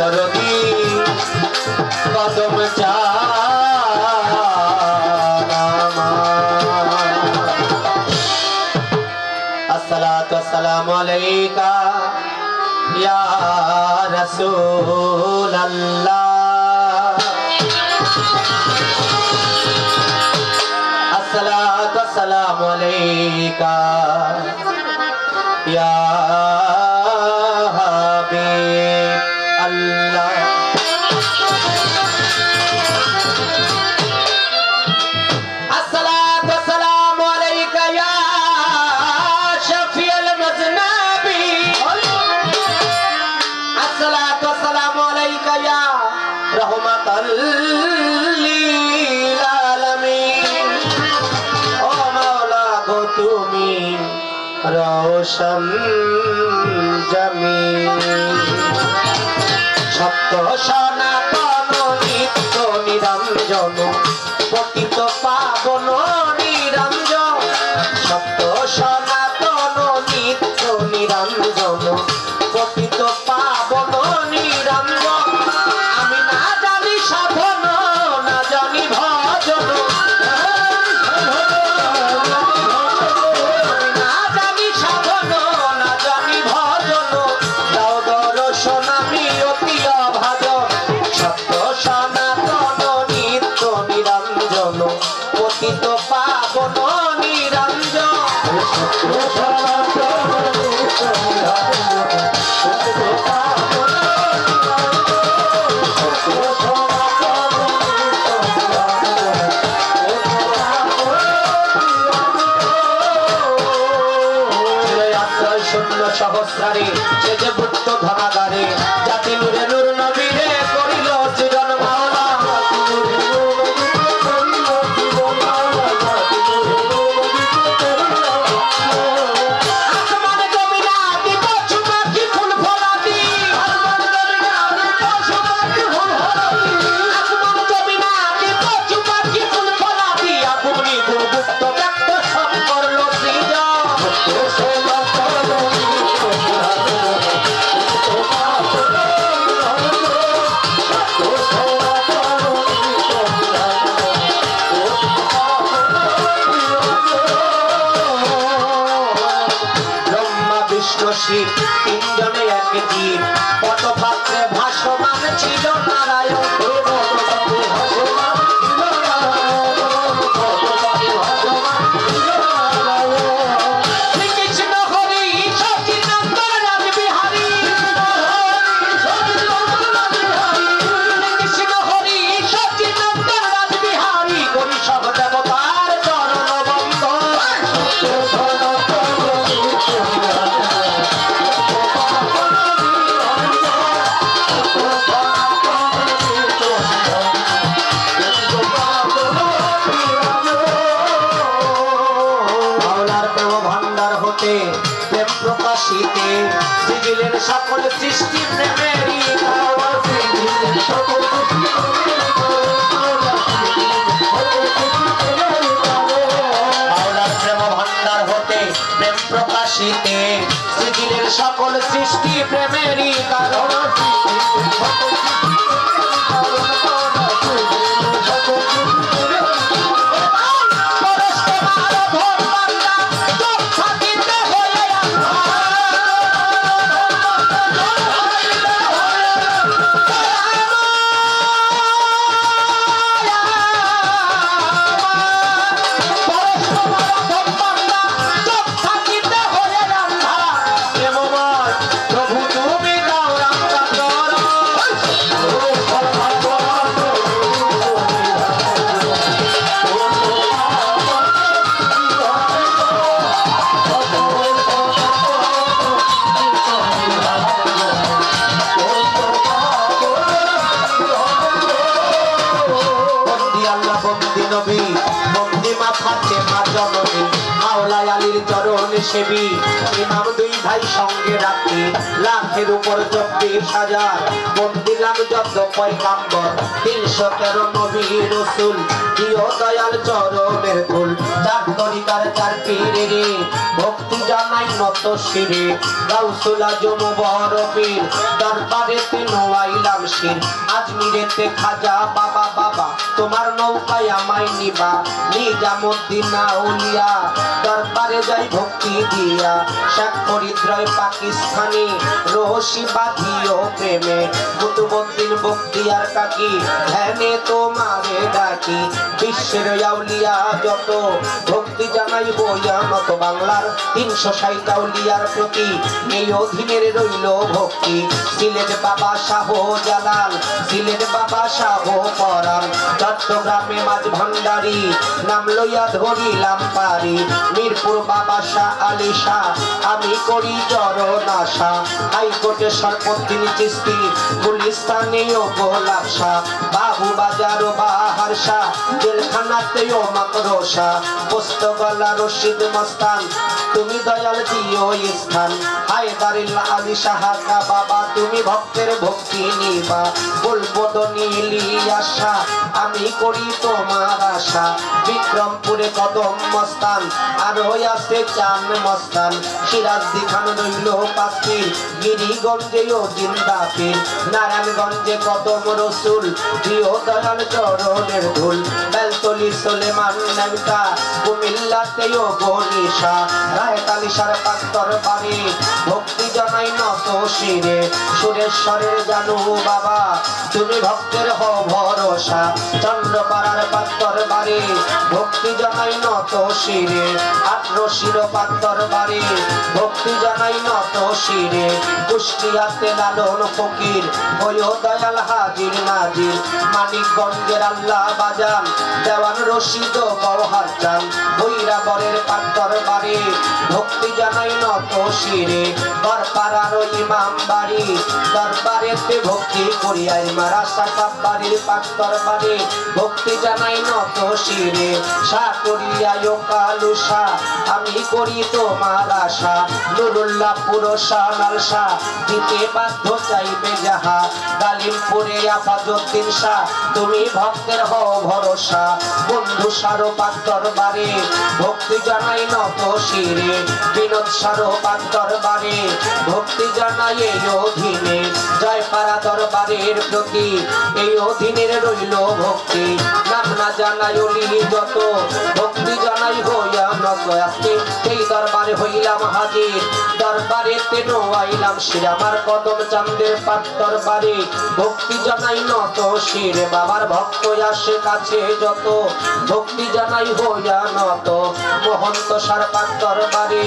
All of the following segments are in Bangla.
দরদি কদম আসসালাতু ওয়াসসালামু আলাইকা ইয়া রাসূলুল্লাহ আসসালাতু ওয়াসসালামু আলাইকা ইয়া হাবিব আল্লাহ আসসালাতু ওয়াসসালামু আলাইকা ইয়া শাফিউল মাজনাবি আসসালাতু ওয়াসসালামু আলাইকা ইয়া রাহমাতাল লিল আলামিন ও মাওলা গো তুমি রওশন জামিল সত্য সনাতন নিত্য নিরঞ্জন পতিত পাবন নিরঞ্জন সত্য সনাতন নিত্য নিরঞ্জন পতিত পাবন নিরঞ্জন আমি না জানি সাধন না জানি ভজন সহস্রারে সে যে ভুক্ত ধনাগারে জাতি নূরে নূর নবীরে করিল চিরন মাওলা আসমান জমিনে আদি পশু পাখি ফুল ফলাদি আসমান জমিনে আদি পশু পাখি ফুল ফলাদি আসমান জমিনে আদি পশু পাখি ফুল ফলাদি আপনি গুপ্ত ব্যক্ত সব করলো সৃজন শিব তিনজনে এক জীব পটপাত্রে ভাসমান ছিল নারায়ণ শ্রীকৃষ্ণ হরি সচিনন্দন রাজবিহারী শ্রীকৃষ্ণ হরি সচিনন্দন রাজবিহারী করি সব দেবতার চরণ বন্দন প্রেম প্রকাশিতে সৃজিলের সকল সৃষ্টি প্রেমেরই মাওলার প্রেম ভান্ডার হতে প্রেম প্রকাশিতে সৃজিলের সকল সৃষ্টি প্রেমেরই কারণ সেবী ইমাম দুই ভাই সঙ্গে রাখি লাখের উপর 24,000 বন্দিলাম যত পয়গাম্বর 313 নবী রাসূল দিও দয়াল চরণের ফুল চার তরিকার চার পীরেরে ভক্তি জানাই নত শিরে গাউসুল আজম বড় পীর দরবারে তিন আইলাম ফকির আজমিরেতে খাজা বাবা বাবা তোমার নৌকায় আমায় নিবা নিজামুদ্দিন আউলিয়া দরবারে যাই ভক্তি দিয়া শেখ ফরিদ্রয় পাকিস্তানি রহস্যি বাঁধিও প্রেমে কুতুবুদ্দিন বখতিয়ার কাকি ধ্যানে তোমারে ডাকি বিশ্বের আউলিয়া যত ভক্তি জানাই বইয়া মত বাংলার 360 আউলিয়ার প্রতি এই অধীনের রইল ভক্তি সিলেট বাবা শাহ জালাল সিলেট বাবা শাহ পরাণ চট্টগ্রামে মাঝ ভান্ডারী নাম লইয়া ধরিলাম পারি মিরপুর বাবা শাহ আলী শাহ আমি করি চরণ আশা হাইকোর্টে সরপদ্দিন চিস্তি গুলিস্তানেও গোলাপ শাহ বাবু বাজার বাহার শাহ জেলখানাতেও মাকড়সা পোস্তগলা রশিদ মস্তান তুমি দয়াল দিও স্থান হায়দারিল্লাহ আলী শাহাকা বাবা তুমি ভক্তের ভক্তি নিবা বলবো তো নীলি আশা আমি করি তোমার আশা বিক্রমপুরে কদম মস্তান আর আছে চান মস্তান সিরাজদি খান রইল পাখির গিরিগঞ্জেও জিন্দাপীর নারায়ণগঞ্জে কদম রসুল দিও দয়াল চরণের ধুল বেলতলি সোলেমান নেমকা কুমিল্লাতেও গনিশা রায়তালিশার পাত্তর বাড়ি ভক্তি জানাই নত শিরে সুরেশ্বরের জানু বাবা তুমি ভক্তের হও ভরসা চন্দ্রপাড়ার পাত্তর বাড়ি ভক্তি জানাই নত শিরে আটরশির পাত্তর বাড়ি ভক্তি জানাই নত শিরে কুষ্টিয়াতে লালন ফকির ওয়ো দয়াল হাজির নাজির মানিকগঞ্জের আল্লাহ বাজান দেওয়ান রশিদ গওহার চান ভৈরাবরের পাত্তর বাড়ি ভক্তি জানাই নত শিরে বরপাড়ার ইমাম বাড়ি দরবারেতে ভক্তি করিয়াই মারা সাকাব বাড়ির পাত্তর বাড়ি ভক্তি জানাই নত শিরে সাকরিয়ায় কালুসা আমি করি তোমার আশা নুরুল্লাহ পুরসা নালসা দিতে বাধ্য চাইবে যাহা গালিমপুরে আফাজউদ্দিন শাহ তুমি ভক্তের হও ভরসা বন্ধু সারো পাত্তর বাড়ি ভক্তি জানাই নত শিরে বিনোদ সারো পাত্তর বাড়ি ভক্তি জানাই এই অধীনে জয়পাড়া দরবারের প্রতি এই অধীনের রইল ভক্তি নাম না জানাই অলি যত ভক্তি জানাই হইয়া নত আজকে এই দরবারে হইলাম হাজির দরবারেতে নোয়াইলাম শির আমার কদম চাঁদের পাত্তর বাড়ি ভক্তি জানাই নত শিরে বাবার ভক্ত আসে কাছে যত ভক্তি জানাই হইয়া নত মহন্ত সার পাত্তর বাড়ি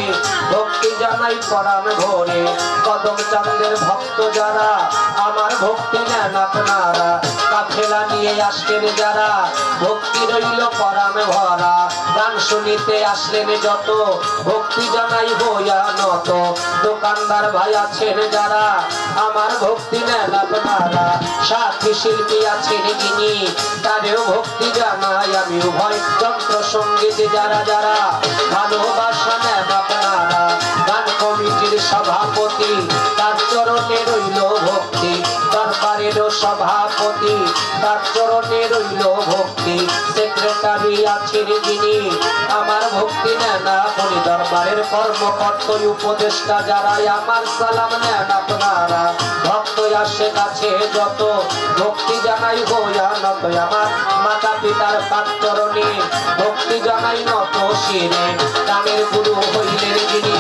ভক্তি জানাই পরাণ ঘরে কদম চাঁদের ভক্ত যারা আমার ভক্তি নেন আপনারা কাফেলা নিয়ে আসলেন যারা ভক্তি রইল পরাণ ভরা গান শুনিতে আসলেন যত ভক্তি জানাই হইয়া নত দোকানদার ভাই আছেন যারা আমার ভক্তি নেন আপনারা সাথী শিল্পী আছেন যিনি তারেও ভক্তি জানাই আমি উভয় যন্ত্র সঙ্গীত যারা যারা ভালোবাসা নেন আপনারা গান কমিটির সভাপতি তার চরণে রইল ভক্তি দরবারেরও সভাপতি তার চরণে রইল ভক্তি সেক্রেটারি আছেন যিনি আমার ভক্তি নেন আপনি দরবারের কর্মকর্তা উপদেষ্টা যারা আমার সালাম নেন আপনারা ভক্ত আসে কাছে যত ভক্তি জানাই হইয়া নত আমার মাতা পিতার পাদ চরণে ভক্তি জানাই নত শিরে গানের গুরু হইলেন যিনি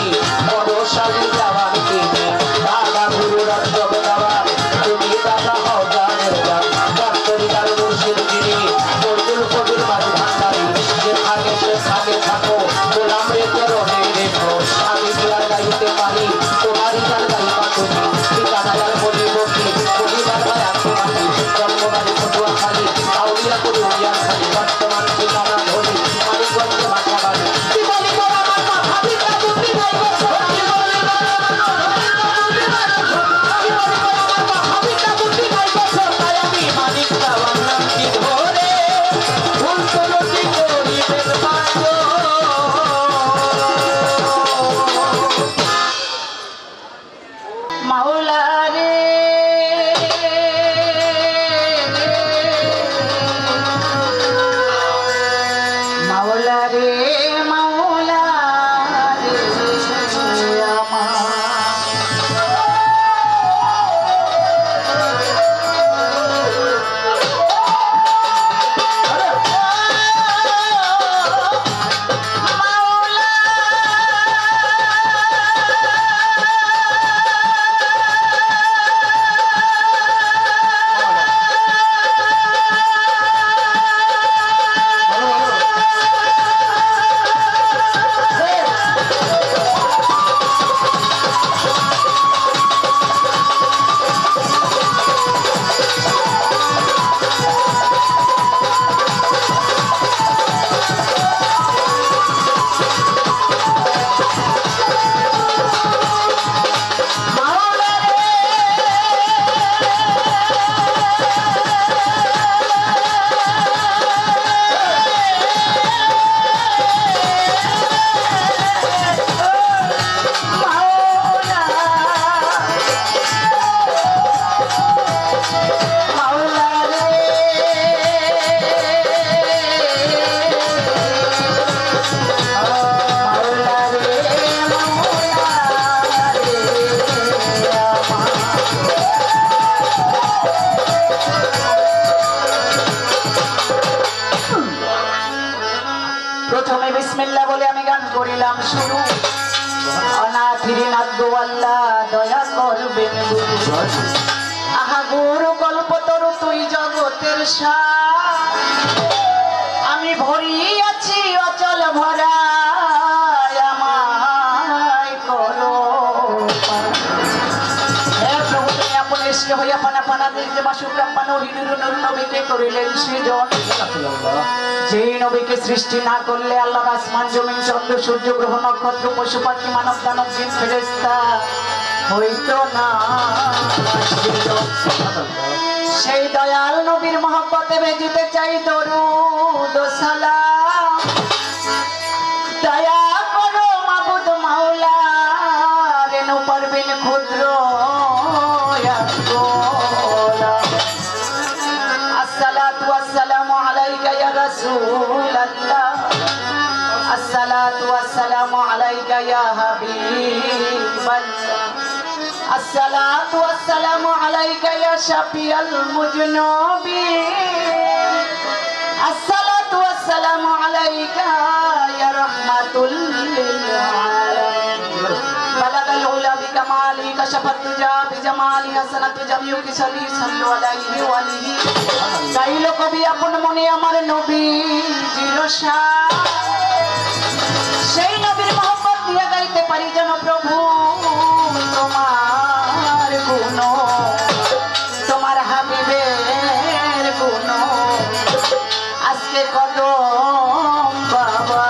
বড়শালী যাওয়ার তিনি দাদা গুরু রাজ্যব দাবার তুমি দাদা হও গানের গান ডাক্তারিকার মুর্শিদ যিনি বৈদুল কবির মাঝ ভান্ডারী যেখানে সেখানে থাকো গোলাম রে চরণে রেখো আমি যার গাইতে পারি তোমারই গান গাইবা তুমি ঠিকানার বলি বকি পরিবার ভাই আছে মাটি জন্মবাড়ি পটুয়া খালি আউলিয়া করি উড়িয়া খালি বর্তমান ঠিকানা ধরি মানিকগঞ্জে ভাষা বাড়ি কি বলি দিলাম শুরু অনাথির নাথ গো আল্লাহ দয়া করবেন গুরু আহা গুরু কল্পতরু তুই জগতের সার আমি ভরিয়াছি অচল ভরা আমায় করো পার। হে প্রভু তুমি আপন এসে হইয়া পানা পানা দেখতে বাসুকা পানো হিনুর নবীকে করিলেন সৃজন যেই নবীকে সৃষ্টি না করলে আল্লাহ আসমান জমিন চন্দ্র সূর্য গ্রহ নক্ষত্র পশু পাখি মানব দানব জিন ফেরেশতা হইতো না সেই দয়াল নবীর মহব্বতে ভেজিতে চাই দরুদ ও সালাম দয়া করো মাবুদ মাওলা রেনু পারবেন ক্ষুদ্র আসসালাতু ওয়াসসালামু আলাইকা ইয়া রাসূলুল্লাহ আসসালাতু ওয়াসসালামু আলাইকা ইয়া হাবিবাল্লাহ আসসালাতু ওয়াসসালামু আলাইকা ইয়া শাফিয়াল মুজনবিন আসসালাতু ওয়াসসালামু আলাইকা ইয়া রাহমাতুল লিল আলামিন বালাগাল উলা বিকামালি কাশাফাত তুজা বিজামালি হাসানাত জামিউকি সাল্লি সাল্লু আলাইহি ওয়া আলিহি গাইলো কবি আপন মনে আমার নবী জিরশা সেই নবীর মহব্বত দিয়ে গাইতে পারি যেন প্রভু তোমার গুণ তোমার হাবিবের গুণ আজকে কদম বাবা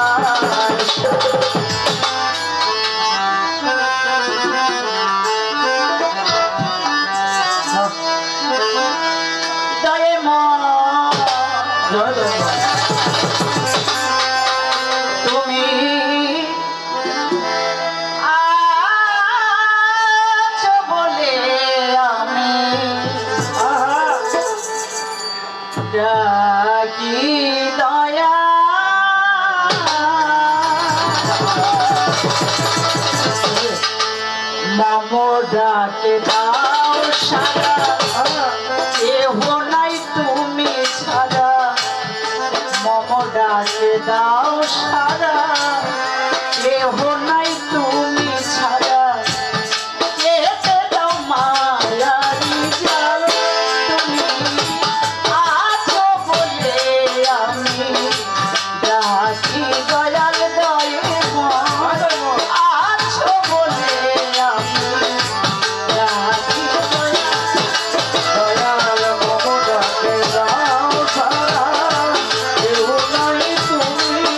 দয়ে তুমি আছো বলে আমি ডাকি দয়া মম ডাকে দাও সারা কেহ নাই তুমি ছাড়া মম ডাকে দাও সারা কেহ নাই তুমি ছাড়া কেটে দাও মায়ারি জাল তুমি আছো বলে আমি ডাকি দয়াল দয়ে আছো বলে আমি ডাকি দয়াল মম ডাকে দাও সারা কেহ নাই তুমি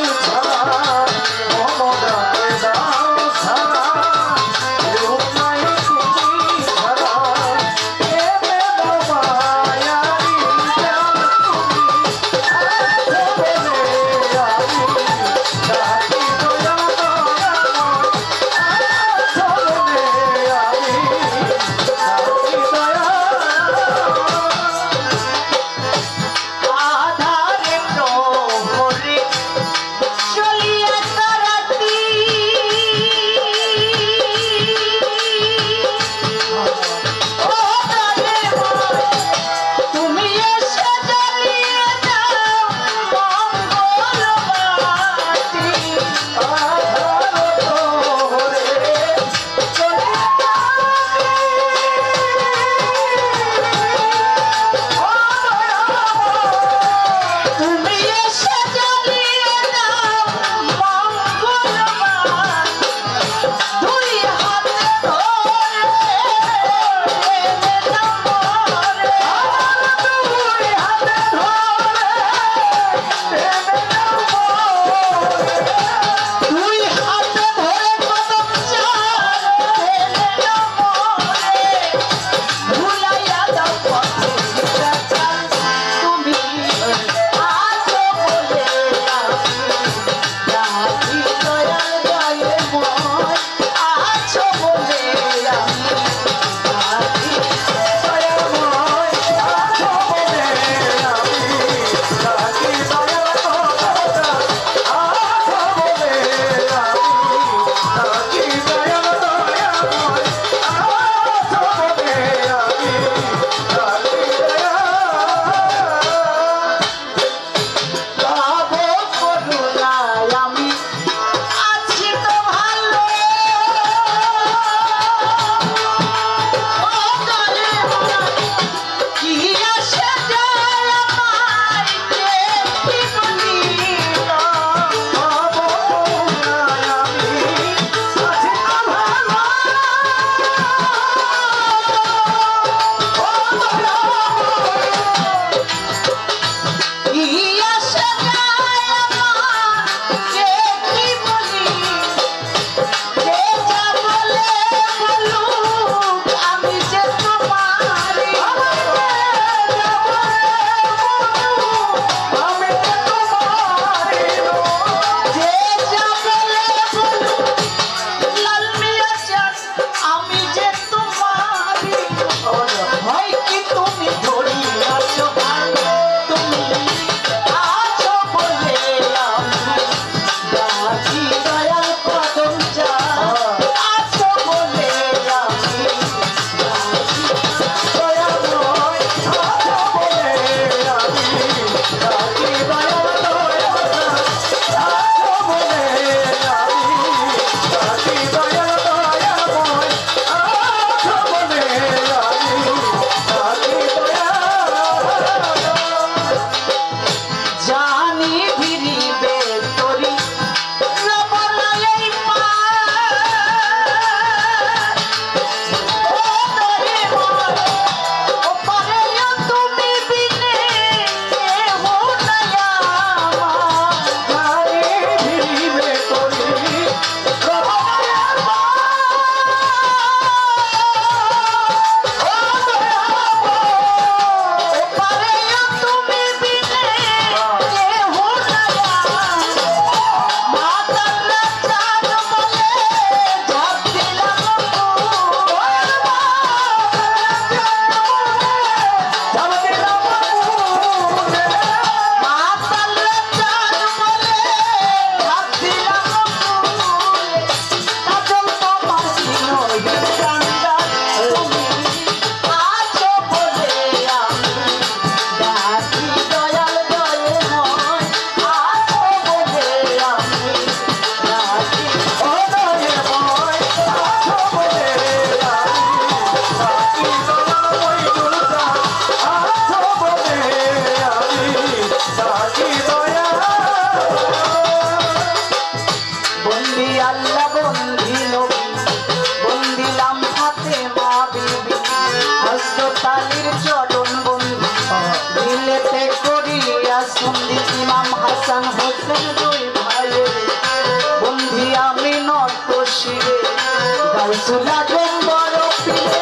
গাউসুলা জম্বর পিলে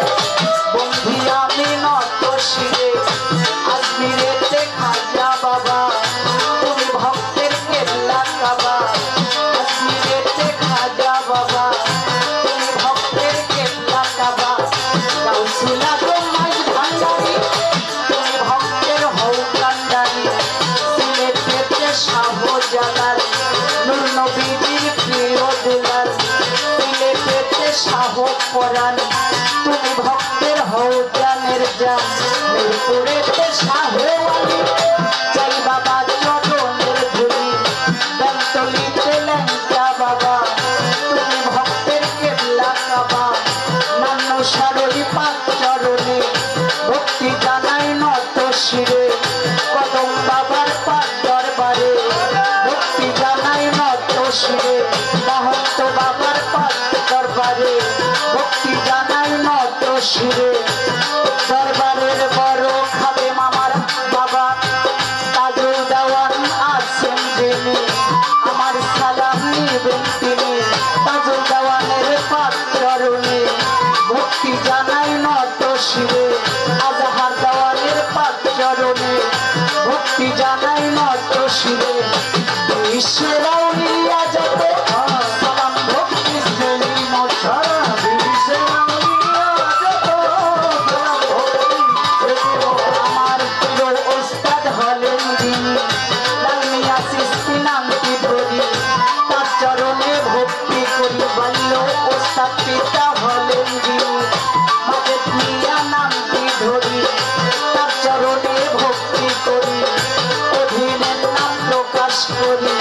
বন্ধি আমি নত শিরে আজমিরেতে খাজা বাবা তুমি ভক্তের কেল্লা কাবা আজমিরেতে খাজা বাবা তুমি ভক্তের কেল্লা কাবা গাউসুলা জম্মাই ভান্ডারি তুমি ভক্তের হও কান্ডারি সিলেটেতে শাহজালাল নূর নবীজির প্রিয় দুলাল সিলেটেতে শাহ পরাণ তুমি ভক্তের হও জানের জান মিরপুরেতে শাহ আলী চাই বাবা চরণের ধুলি বেলতলিতে ল্যাংচা বাবা তুমি ভক্তের কেবলা কাবা নান্ন সারই পাক চরণে ভক্তি জানাই নত শিরে কদম বাবার পাক দরবারে ভক্তি জানাই নত শিরে মহন্ত বাবার পাক দরবারে ভক্তি জানাই নত শিরে দরবারের বড় খাবে মামার বাবা তাজুল দেওয়ান আছেন যিনি আমার সালাম নিবেন তিনি তাজুল দেওয়ানের পাক চরণে ভক্তি জানাই নত শিরে আজহার দেওয়ানের পাক চরণে ভক্তি জানাই নত শিরে বিশ্বের আউলিয়া যত সালাম ভক্তি শ্রেণী মোছারা বিশ্বের আউলিয়া যত সালাম ভক্তি শ্রেণী আমার প্রিয় ওস্তাদ হলেন যিনি লাল মিয়া সৃষ্টি নামটি ধরি তার চরণে ভক্তি করি বাল্য ওস্তাদ পিতা হলেন যিনি মাজেদ মিয়া নামটি ধরি তার চরণে ভক্তি করি অধীনের নাম প্রকাশ করি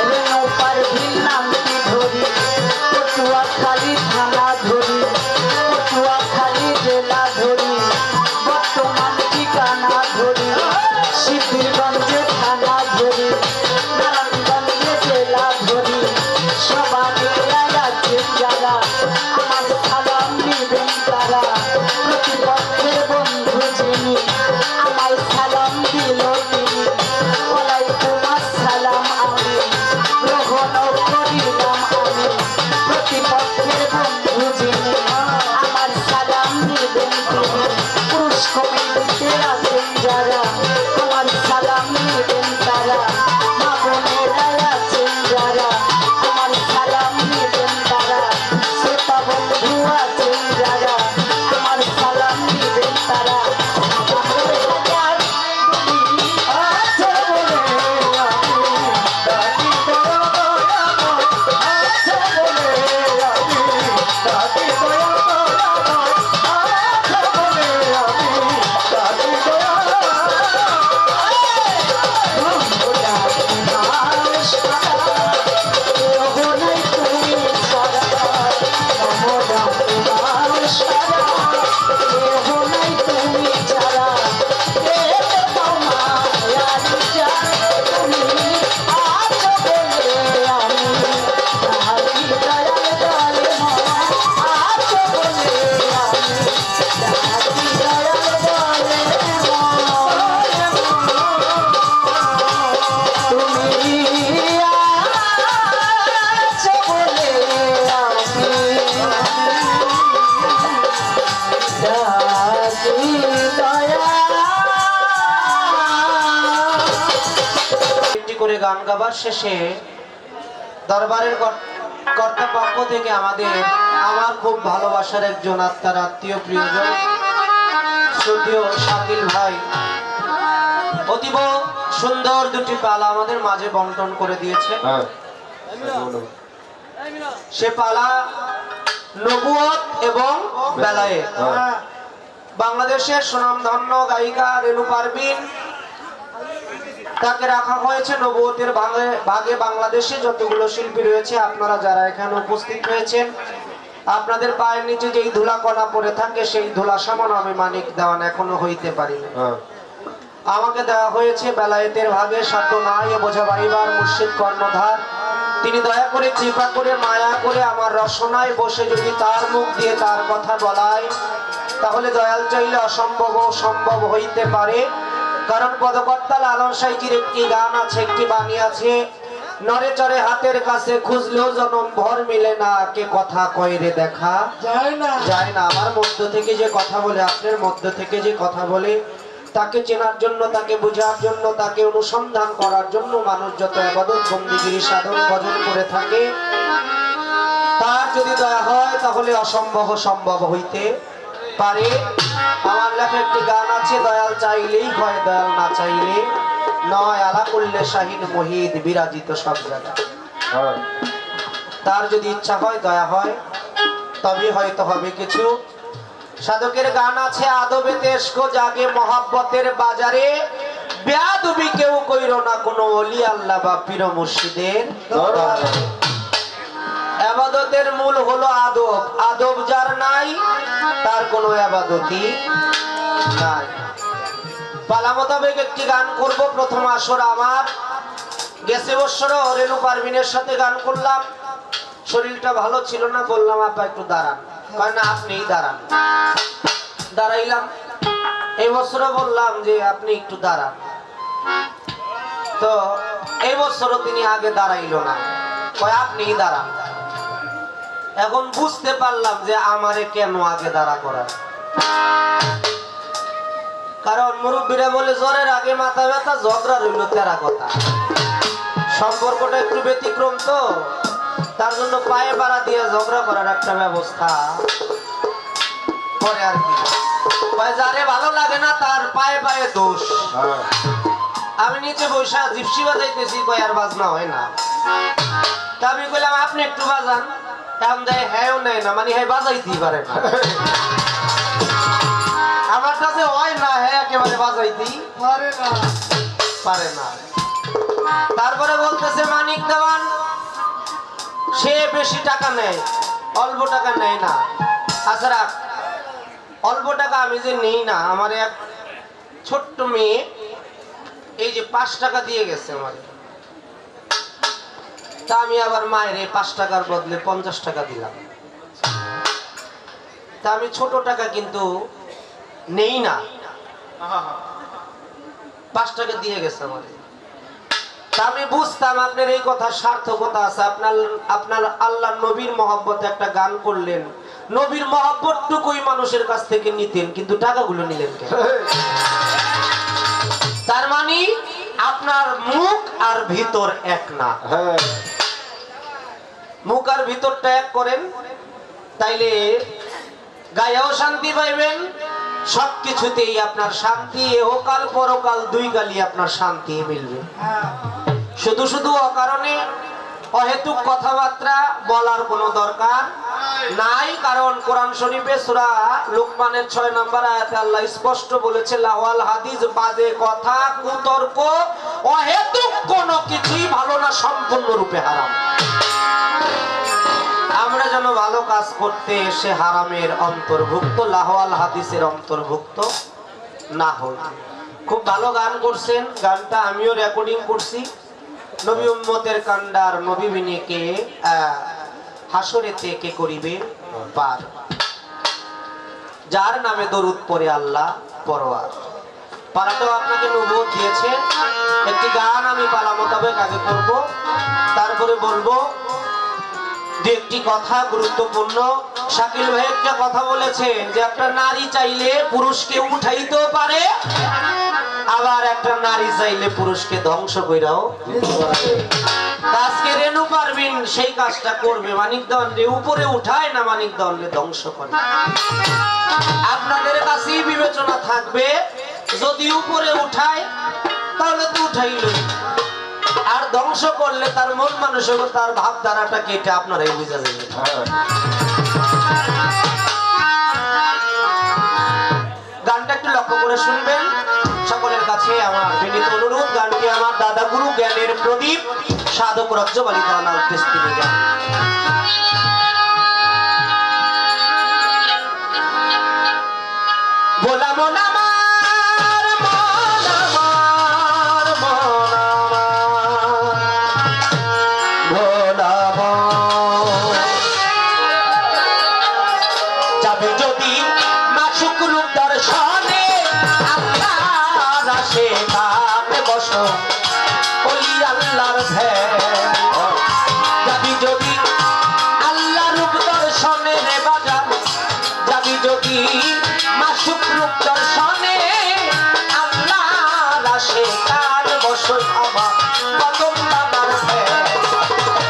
রেণু পারভিন নামটি ধরি পটুয়াখালী থানা ধরি পটুয়াখালী জেলা ধরি বর্তমান ঠিকানা ধরি সিদ্ধিরগঞ্জে থানা ধরি নারায়ণগঞ্জে জেলা ধরি সবাই আছেন যারা আমার সালাম নিবেন তারা প্রতিপক্ষের বন্ধু যিনি আমার সালাম দিল তিনি ওয়ালাইকুম আসসালাম আমি গ্রহণ করিলাম আমি প্রতিপক্ষের বন্ধু যিনি আমার সালাম নিবেন তিনি পুরুষ কমিটিতে আছেন যারা আমার সালাম নিবেন তারা মা বোনেরা আছেন যারা আমার সালাম নিবেন তারা শ্রোতা বন্ধু আছেন যারা আমার সালাম নিবেন তারা করে গান গাবার শেষে দরবারের কর্তাপক্ষ থেকে আমার খুব ভালোবাসার একজন আত্মার আত্মীয় প্রিয়জন শ্রদ্ধেয় শাকিল ভাই অতীব সুন্দর দুটি পালা আমাদের মাঝে বন্টন করে দিয়েছে। সে পালা নবুয়ত এবং বেলায়েত। বাংলাদেশের সুনামধন্য গায়িকা রেণু পারভিন তাকে রাখা হয়েছে নবুয়তের ভাগে। বাংলাদেশে যতগুলো শিল্পী রয়েছে আপনারা যারা এখানে উপস্থিত হয়েছেন আপনাদের পায়ের নিচে যেই ধুলা কণা পড়ে থাকে সেই ধুলা সমান আমি মানিক দেওয়ান এখনো হইতে পারিনি। আমাকে দেওয়া হয়েছে বেলায়েতের ভাগে। সাধ্য নাই বোঝা বাড়িবার মুর্শিদ কর্ণধার তিনি দয়া করে কৃপা করে মায়া করে আমার রসনায় বসে যদি তার মুখ দিয়ে তার কথা বলায় তাহলে দয়াল চাইলে অসম্ভব সম্ভব হইতে পারে। কারণ পদকর্তা লালন সাইজির একটি গান আছে, একটি বাণী আছে, নরে চরে হাতের কাছে খুঁজলেও জনম ভর মিলে না, কে কথা কইরে দেখা যায় না। আমার মধ্য থেকে যে কথা বলে, আপনার মধ্য থেকে যে কথা বলে, তাকে চেনার জন্য, তাকে বোঝার জন্য, তাকে অনুসন্ধান করার জন্য মানুষ যত ইবাদত বন্দিগিরি সাধন ভজন করে থাকে, তার যদি দয়া হয় তাহলে অসম্ভব সম্ভব হইতে পারে। আমার লেখা একটি গান আছে, দয়াল চাইলেই হয়, দয়াল না চাইলে নয়, আলা করলে শাহিন মহিদ বিরাজিত সব জায়গায়। তার যদি ইচ্ছা হয়, দয়া হয়, তবে হয়তো হবে কিছু। সাধকের গান আছে, আদবে তেজকো জাগে মহাব্বতের বাজারে, বেয়াদবি কেউ কইরো না কোনো ওলি আল্লাহ বা পীর মুর্শিদের দরবারে। ইবাদতের মূল হলো আদব, আদব যার নাই তার কোনো ইবাদতই নাই। পালা মোতাবেক একটি গান করব। প্রথম আসর আমার গেছে বছর রেণু পারভিনের সাথে গান করলাম, শরীরটা ভালো ছিল না, বললাম আপা একটু দাঁড়ান, কয় না আপনিই দাঁড়ান। দাঁড়াইলাম। এই বছরও বললাম যে আপনি একটু দাঁড়ান, তো এই বছরও তিনি আগে দাঁড়াইলো না, কয় আপনিই দাঁড়ান। এখন বুঝতে পারলাম যে আমারে কেন আগে দাঁড়া করায়, কারণ মুরব্বীরা বলে জ্বরের আগে মাথা ব্যথা, ঝগড়া রইল তেরা কথা। সম্পর্কটা একটু ব্যতিক্রম, তো তার জন্য পায়ে বাড়া দিয়ে ঝগড়া করার একটা ব্যবস্থা করে আর কি। যারে ভালো লাগে না তার পায়ে পায়ে দোষ। আমি নিচে বৈশা জিপসি বাজাইতেছি, কয় আর বাজনা হয় না। তা আমি কইলাম আপনি একটু বাজান, কাম দেয় হ্যাঁ নেয় না, মানে হ্যাঁ বাজাইতেই পারে না। আমার কাছে হয় না, হ্যাঁ একেবারে বাজাইতেই পারে না। তারপরে বলতেছে মানিক দেওয়ান, সে বেশি টাকা নেয়, অল্প টাকা নেয় না। আচ্ছা রাখ, অল্প টাকা আমি যে নেই না, আমার এক ছোট্ট মেয়ে এই যে 5 টাকা দিয়ে গেছে আমারে, তা আমি আবার মায়ের 5 টাকার বদলে 50 টাকা দিলাম। তা আমি ছোট টাকা কিন্তু নেই না, 5 টাকা দিয়ে গেছে আমারে। তা আমি বুঝতাম আপনার এই কথা সার্থকতা আছে। আপনার আল্লাহ নবীর মহব্বতে একটা গান করলেন, নবীর মহব্বতটুকুই মানুষের কাছ থেকে নিতেন, কিন্তু টাকাগুলো নিলেন কেন? তার মানে আপনার মুখ আর ভিতর এক না। মুখ আর ভিতরটা এক করেন, তাইলে গায়েও শান্তি পাইবেন, সবকিছুতেই আপনার শান্তি, এহকাল পরকাল 2 কালই আপনার শান্তি মিলবে। শুধু শুধু অকারণে অহেতুক কথাবার্তা বলার কোনো দরকার নাই। কারণ কোরআন শরীফে সূরা লুকমানের 6 নম্বর আয়াতে আল্লাহ স্পষ্ট বলেছে, লাওয়াল হাদিস বাদে কথা, কুতর্ক, অহেতুক কোনো কিছুই ভালো না, সম্পূর্ণরূপে হারাম। আমরা যেন ভালো কাজ করতে এসে হারামের অন্তর্ভুক্ত, লাওয়াল হাদিসের অন্তর্ভুক্ত না হই। খুব ভালো গান করছেন, গানটা আমিও রেকর্ডিং করছি। নবী উম্মতের কান্ডার নবী বিনিকে হাসরেতে কে করিবে পার, যার নামে দরুদ পড়ে আল্লাহ পরওয়ার। পালাটাও আপনাকে নবুয়ত দিয়েছে। একটি গান আমি পালা মোতাবেক আগে করব, তারপরে বলবো 2-1টি কথা গুরুত্বপূর্ণ। শাকিল ভাই একটা কথা বলেছেন যে একটা নারী চাইলে পুরুষকে উঠাইতেও পারে, আবার একটা নারী চাইলে পুরুষকে ধ্বংস কইরাও। আজকে রেণু পারভিন সেই কাজটা করবে, মানিক দণ্ডে উপরে উঠায় না, মানিক দণ্ডে ধ্বংস করে। আপনাদের কাছেই বিবেচনা থাকবে, যদি উপরে উঠায় তাহলে তো উঠাইল, আর ধ্বংস করলে তার মন মানসিকতা, তার ভাবধারাটা কেটে আপনারাই বুঝা যাবে। গানটা একটু লক্ষ্য করে শুনবেন। সকলের কাছে আমার বিনীত অনুরোধ, গানটি আমার দাদা গুরু জ্ঞানের প্রদীপ সাধক রজ্জব আলী তাআলা তিনি গান। গোলাম আমার যাবে যদি মাসুক রূপ দর্শনে, আপনার আসে কামে বসো ওলি আল্লাহর ধ্যান। যদি মাসুক রূপ দর্শনে আল্লাহ রাশে কার বসল আমার কদম দাদার ফের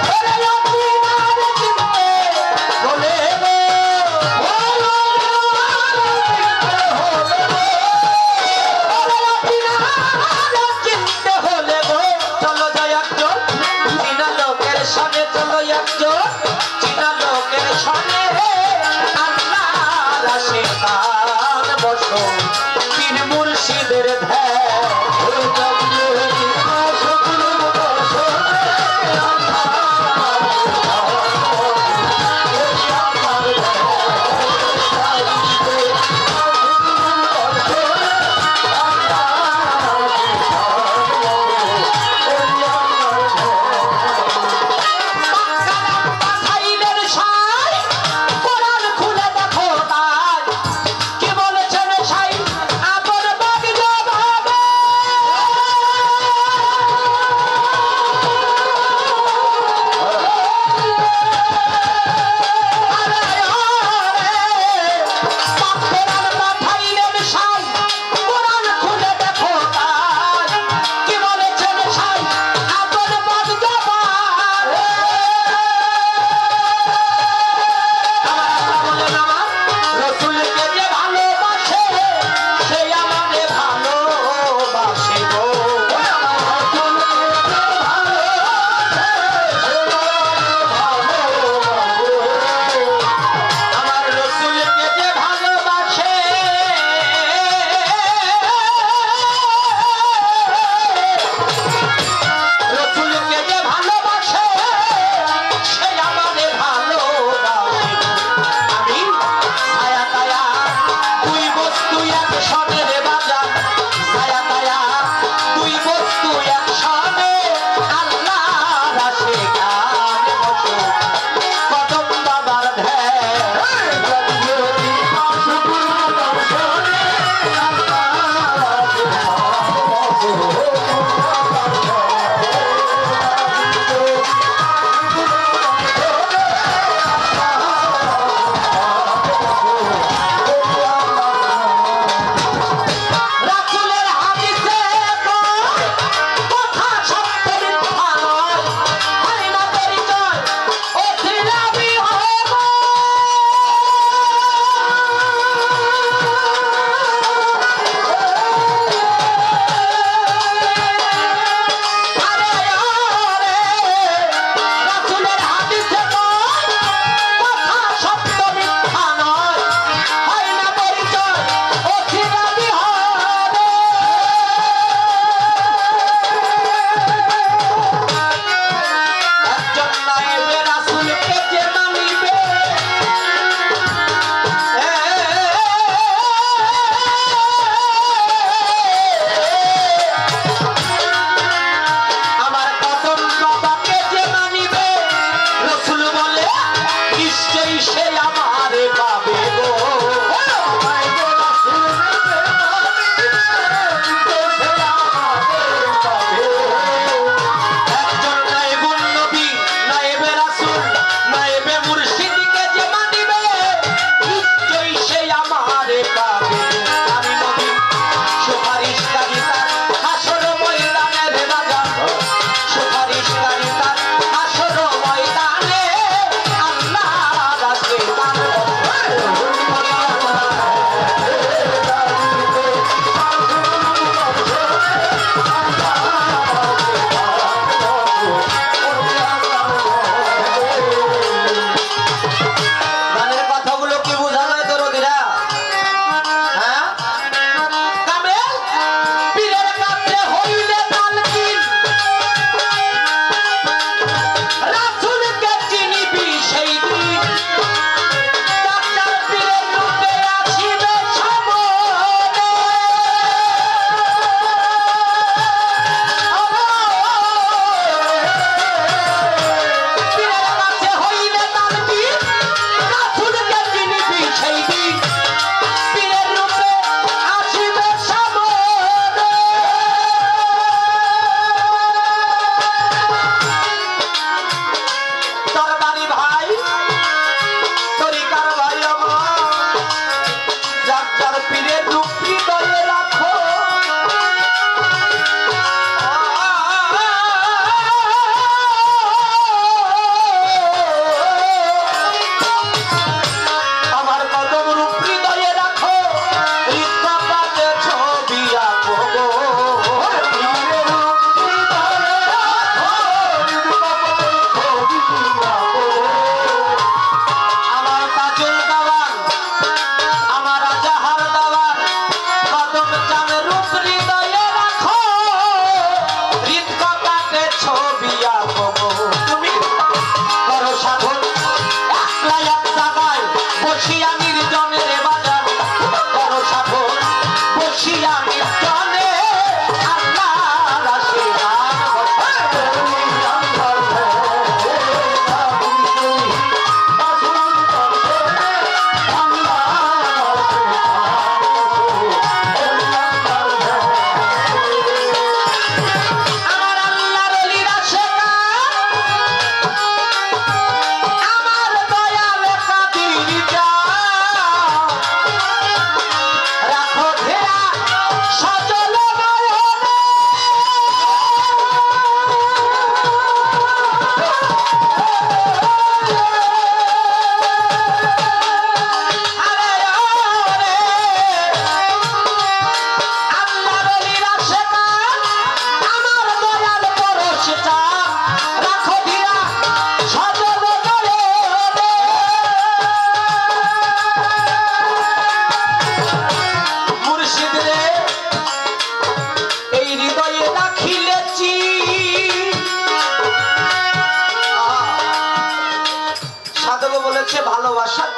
ওরে আপিনার চিনতে হলে গো চিনতে হলে গো চলো যাই একজন চিনা লোকের সনে চলো একজন চিনা লোকের সনে আল্লাহ রাশে কার বসো পীর মুর্শিদের ধ্যান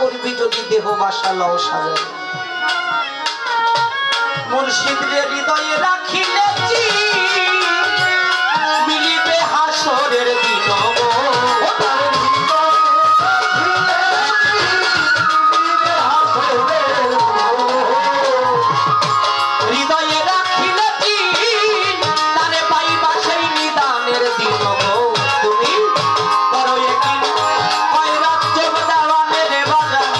করবি যদি দেহ বাসা লও সাজাবে মুর্শিদের হৃদয়ে রাখিলে মিলিবে হাসরের দিন গো। হৃদয়ে রাখিলে তারে পাইবা সেই নিদানের দিন গো। তুমি করো একিন খয়রাত চোখ দেওয়ানে রে বাজান,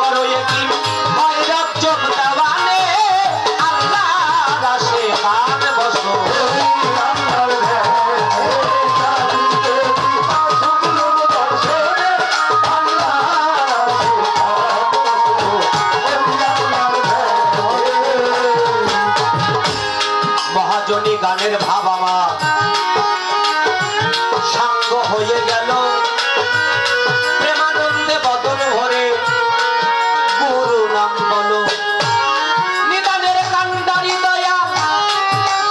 করো একিন খয়রাত চোখ দেওয়ানে আল্লাহর আশিকান বসো। মহাজনী গানের ভাব আমার সাঙ্গ হয়ে গেল প্রেমানন্দে বদন ভরে গুরু নাম বলো। নিদানের কান্ডারি দয়া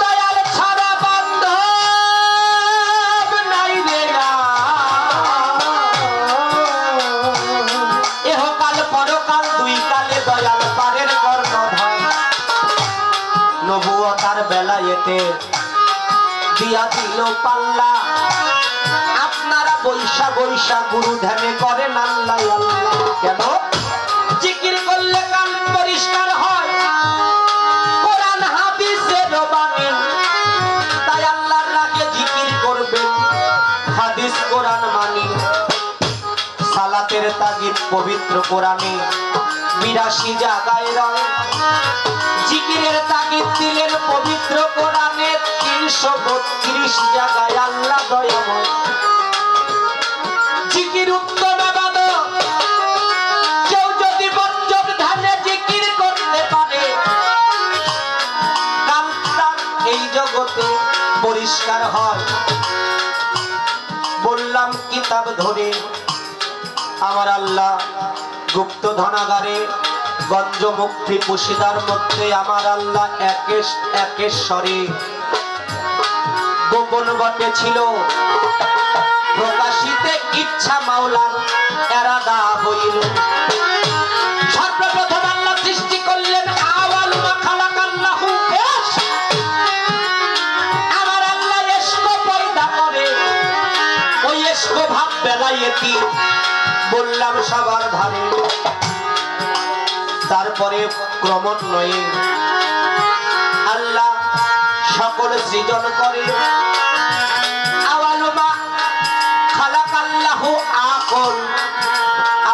দয়াল ছাড়া বান্ধব নাই রে এহকাল পরকাল দুই কালে দয়াল পারের কর্ণধার। নবুয়তার বেলায়েতে দিয়া দিল পাল্লা, আপনারা বৈশা বৈশা গুরু ধ্যানে করেন আল্লাহ আল্লাহ। কেন? জিকির করলে কান পরিষ্কার হয়, কোরআন হাদিসের বাণী, তাই আল্লাহর রাগে জিকির করবেন, হাদিস কোরআন মানি। সালাতের তাগিদ পবিত্র কোরআনে ৮২ জায়গায় রয়, জিকিরের তাগিদ দিলেন পবিত্র কোরআনে ৩৩২ জায়গায়। আল্লাহ দয়াময়। জিকির উত্তম ইবাদত, কেউ যদি বজ্জক ধ্যানে জিকির করতে পারে কালটা এই জগতে পরিষ্কার হয়। বললাম কিতাব ধরে আমার আল্লাহ গুপ্ত ধনাগারে গঞ্জ মুক্তি পুশিদার মধ্যে আমার আল্লাহ একেশ্বরে গোপন বটে ছিল, প্রকাশিতে ইচ্ছা মাওলার এরাদা হইল। সর্বপ্রথম আল্লাহ সৃষ্টি করলেন আওয়াল মা খালাকাল্লাহু ইশক। আমার আল্লাহ ইশক পয়দা করে, ওই ইশক ভাব বেলায়েতি বললাম সবার ধারে। তারপরে ক্রমান্বয়ে আল্লাহ সকল সৃজন করে। আওয়ালুমা খালাকাল্লাহু আকল,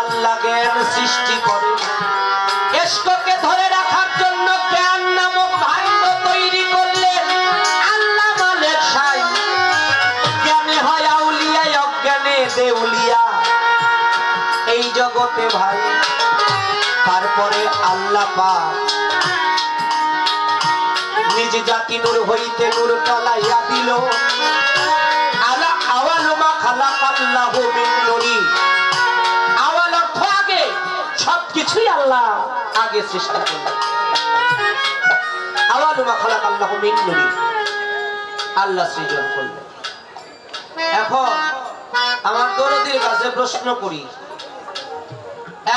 আল্লাহ জ্ঞান সৃষ্টি করে। ইশককে ধরে রাখার জন্য জ্ঞান নামক ভাণ্ড তৈরি করলেন আল্লাহ মালিক সাই। জ্ঞানে হয় আউলিয়া, অজ্ঞানে দেউলিয়া এই জগতে ভাই। তারপরে আল্লাহ পাক নিজ জাতি নূর হইতে নূর টলাইয়া দিল। আলা আওয়ালুমা খালাকাল্লাহু মিন নূরি। আওয়াল অর্থ আগে, সবকিছুই আল্লাহ আগে সৃষ্টি করলেন। আওয়ালুমা খালাকাল্লাহু মিন নূরি, আল্লাহ সৃজন করলেন। এখন আমার দরদির কাছে প্রশ্ন করি,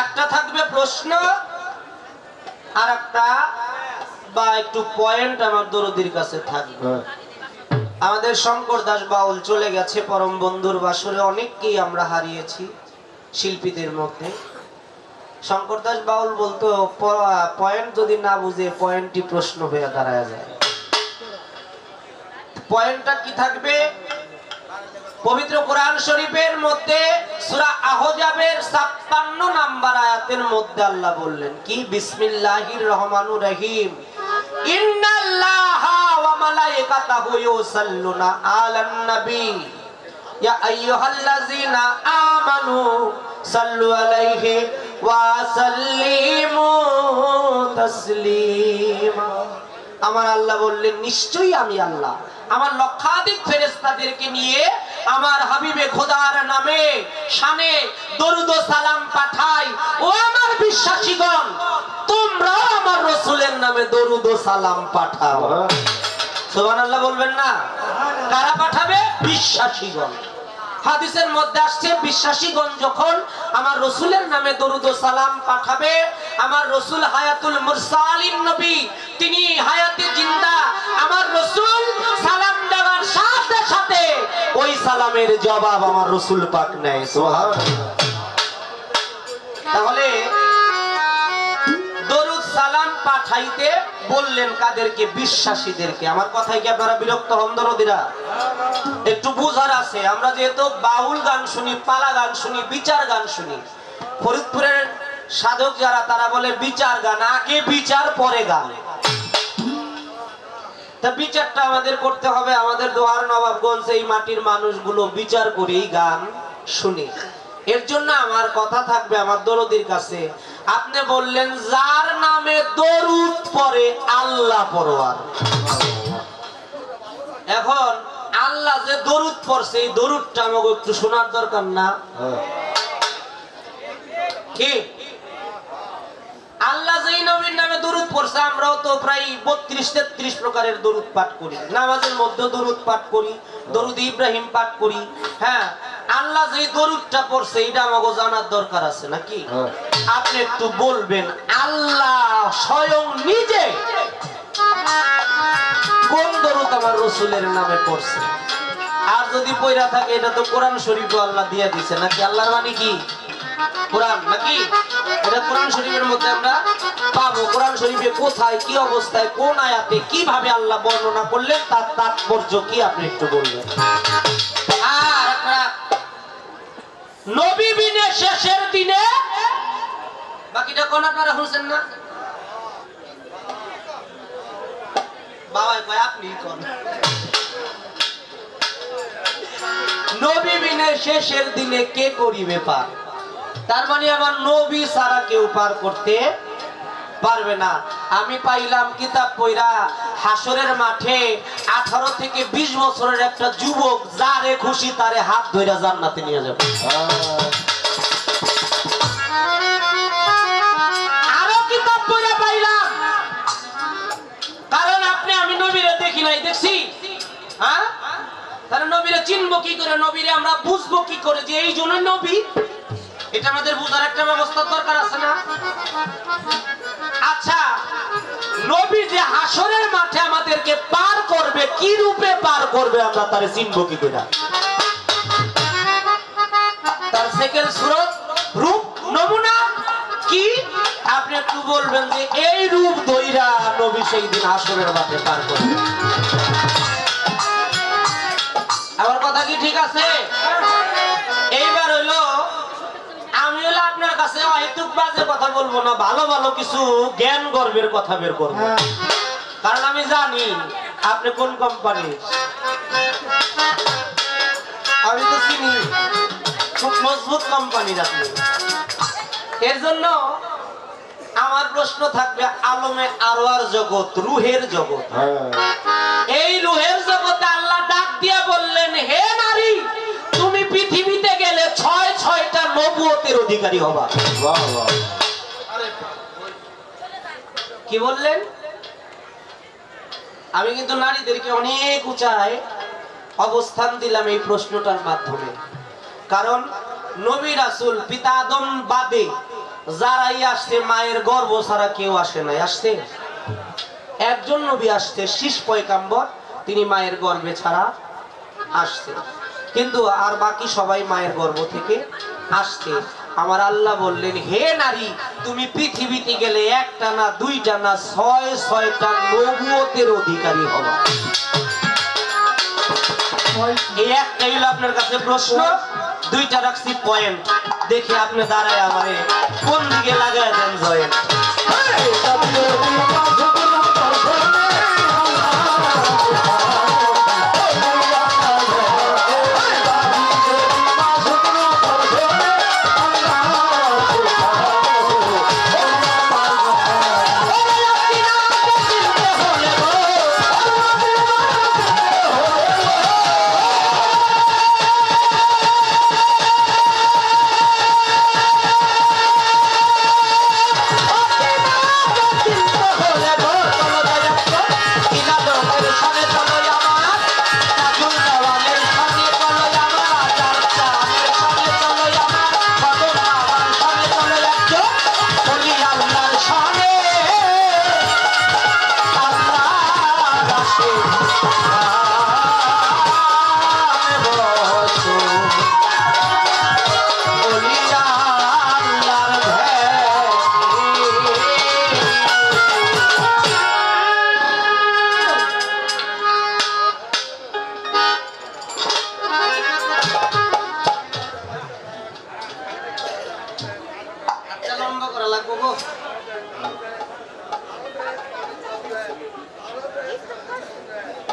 একটা থাকবে প্রশ্ন আর একটা বা একটু পয়েন্ট আমার দরদির কাছে থাকবে। আমাদের শঙ্কর দাস বাউল চলে গেছে পরম বন্ধুর বাসরে, অনেককেই আমরা হারিয়েছি শিল্পীদের মধ্যে। শঙ্কর দাস বাউল বলতো পয়েন্ট যদি না বুঝে পয়েন্টই প্রশ্ন হয়ে দাঁড়ায় যায়। পয়েন্টটা কি থাকবে? পবিত্র কোরআন শরীফের মধ্যে সূরা আহজাবের ৫৬ নাম্বার আয়াতের মধ্যে আল্লাহ বললেন কি? বিসমিল্লাহির রহমানুর রহিম। ইন্নাল্লাহা ওয়া মালাইকাতাহু ইউসাল্লুনা আলান নবী ইয়া আইয়ুহাল্লাযীনা আমানু সাল্লু আলাইহি ওয়া সাল্লিমু তাসলিমা। আমার আল্লাহ বললেন নিশ্চয়ই আমি আল্লাহ আমার লক্ষাধিক ফেরেশতাদেরকে নিয়ে আমার হাবিবে খোদার নামে শানে দরুদ ও সালাম পাঠাই। ও আমার বিশ্বাসীগণ, তোমরা আমার রাসূলের নামে দরুদ ও সালাম পাঠাও। সুবহানাল্লাহ বলবেন না? কারা পাঠাবে? বিশ্বাসীগণ। হাদিসের মধ্যে আসছে বিশ্বাসীগণ যখন আমার রাসূলের নামে দরুদ ও সালাম পাঠাবে, আমার রাসূল হায়াতুল মুরসালিন নবী, তিনি হায়াতে জিন্দা, আমার রাসূল সালাম দেওয়ার সাথে সাথে ওই সালামের জবাব আমার রাসূল পাক নেয়। সুবহানাল্লাহ। তাহলে দরুদ সালাম পাঠাইতে বললেন কাদেরকে? বিশ্বাসীদেরকে। আমার কথায় কি আপনারা বিরক্ত হন দরদিরা? একটু বুঝার আছে। আমরা যেহেতু বাউল গান শুনি, পালা গান শুনি, বিচার গান শুনি, ফরিদপুরের সাধক যারা তারা বলে বিচার গান, আগে বিচার পরে গান। তা বিচারটা আমাদের করতে হবে। আমাদের দোহার নবাবগঞ্জ এই মাটির মানুষগুলো বিচার করেই গান শুনি। এর জন্য আমার কথা থাকবে আমার দরদির কাছে। আপনি বললেন যার নামে দরুদ পড়ে আল্লাহ পরোয়ার। এখন আল্লাহ যে দরুদ পড়ছে এই দরুদটা আমাকে একটু শোনার দরকার না? কি আল্লাহ যেই নবীর নামে দরুদ পড়ছে, আমরাও তো প্রায় 32-33 প্রকারের দরুদ পাঠ করি। নামাজের মধ্যে দরুদ পাঠ করি, দরুদ ইব্রাহিম পাঠ করি। হ্যাঁ, আল্লাহ যেই দরুদটা পড়ছে এটা আমাকে জানার দরকার আছে নাকি? আপনি একটু বলবেন আল্লাহ স্বয়ং নিজে কোন দরুদ আমার রাসূলের নামে পড়ছে? আর যদি পয়রা থাকে এটা তো কোরআন শরীফে আল্লাহ দিয়ে দিছে নাকি? আল্লাহর বাণী কি কোরআন নাকি? এটা কোরআন শরীফের মধ্যে আমরা পাবো। কোরআন শরীফে কোথায়, কি অবস্থায়, কোন আয়াতে কিভাবে আল্লাহ বর্ণনা করলেন তার তাৎপর্য কি আপনি একটু বলবেন। আর আপনারা নবী বিনে শেষের দিনে বাকিটা কোন আপনারা শুনছেন না? বাবা কয় আপনি কোন নবী বিনে শেষের দিনে কে করিবে পার? তার মানে আমার নবী ছাড়া কেউ পার করতে পারবে না। আমি পাইলাম কিতাব পড়া হাসরের মাঠে 18 থেকে 20 বছরের একটা যুবক যারে খুশি তারে হাত ধরে জান্নাতে নিয়ে যাবে। আরো কিতাব পড়া পাইলাম, কারণ আপনি আমি নবীরে দেখি নাই, দেখছি। হ্যাঁ, তাহলে নবীরে চিনবো কি করে, নবীরে আমরা বুঝবো কি করে যে এই জন্য নবী? এটা আমাদের বুঝার একটা ব্যবস্থা দরকার আছে না? আচ্ছা, নবী যে হাসরের মাঠে আমাদেরকে পার করবে, কি রূপে পার করবে আমরা তারে চিনবো কি করে? তার সেকেন্ড সুরত, রূপ, নমুনা কি আপনি একটু বলবেন যে এই রূপ ধইরা নবী সেই দিন হাসরের মাঠে পার করবে। আমার কথা কি ঠিক আছে? এইবার হইলো আমি হলো আপনার কাছে অহেতুক বাজে কথা বলবো না, ভালো ভালো কিছু জ্ঞান গর্বের কথা বের করবো। কারণ আমি জানি আপনি কোন কোম্পানি, আমি তো চিনি খুব মজবুত কোম্পানির আপনি। এর জন্য আমার প্রশ্ন থাকবে আলমে আরওয়ার জগৎ, রুহের জগৎ। এই রুহের জগতে আল্লাহ ডাক দিয়া বললেন, হে নারী তুমি পৃথিবীতে গেলে 6টা নবুয়তের অধিকারী হবা। কি বললেন? আমি কিন্তু নারীদেরকে অনেক উঁচায় অবস্থান দিলাম এই প্রশ্নটার মাধ্যমে। কারণ নবী রাসূল পিতা আদম বাদে যারাই আসছে মায়ের গর্ভ ছাড়া কেউ আসে নাই। আসছে একজন নবী আসছে, শীষ পয়গাম্বর, তিনি মায়ের গর্ভে ছাড়া আসছে, কিন্তু আর বাকি সবাই মায়ের গর্ভ থেকে আসছে। আমার আল্লাহ বললেন, হে নারী তুমি পৃথিবীতে গেলে 1টা না 2টা না 6টা নবুয়তের অধিকারী হবা। এই একটাই হলো আপনার কাছে প্রশ্ন, 2টা রাখছি পয়েন্ট। দেখে আপনি দাঁড়ায় আমারে কোন দিকে লাগায় দেন জয়েন্ট। হলে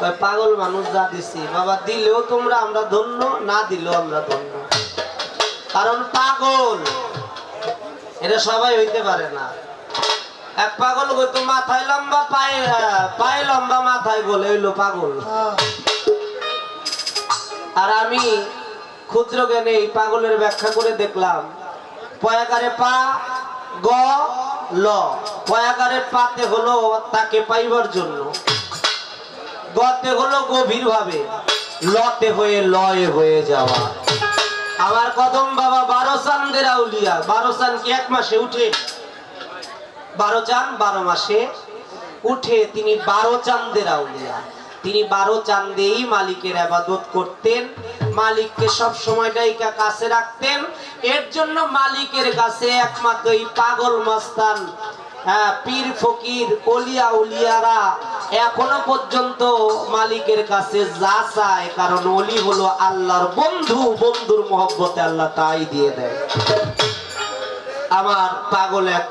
ওই পাগল মানুষ যা দিছি বাবা, দিলেও তোমরা আমরা ধন্য, না দিলেও আমরা ধন্য। কারণ পাগল এটা সবাই হইতে পারে না। এক পাগল হয়তো মাথায় লম্বা, পায়ে লম্বা, মাথায় গোল, হইলো পাগল। আর আমি ক্ষুদ্র জ্ঞানে এই পাগলের ব্যাখ্যা করে দেখলাম, পয়াকারে পা, গ ল। পয়াকারে পাতে হলো তাকে পাইবার জন্য, গতে হলো গভীর ভাবে, লতে হয়ে লয়ে হয়ে যাওয়া। আমার কদম বাবা 12 চাঁদের আউলিয়া। 12 চাঁদ কি এক মাসে উঠে? 12 চাঁদ 12 মাসে উঠে। তিনি 12 চাঁদের আউলিয়া। তিনি 12 চাঁদেই মালিকের ইবাদত করতেন, মালিককে সব সময়টাই কাছে রাখতেন। এর জন্য মালিকের কাছে একমাত্র এই পাগল মাস্তান, পীর ফকির, ওলিয়া উলিয়ারা এখনো পর্যন্ত মালিকের কাছে যা চায়, কারণ ওলি হলো আল্লাহর বন্ধু, বন্ধুর মহব্বতে আল্লাহ তাই দিয়ে দেয়। আমার পাগল এক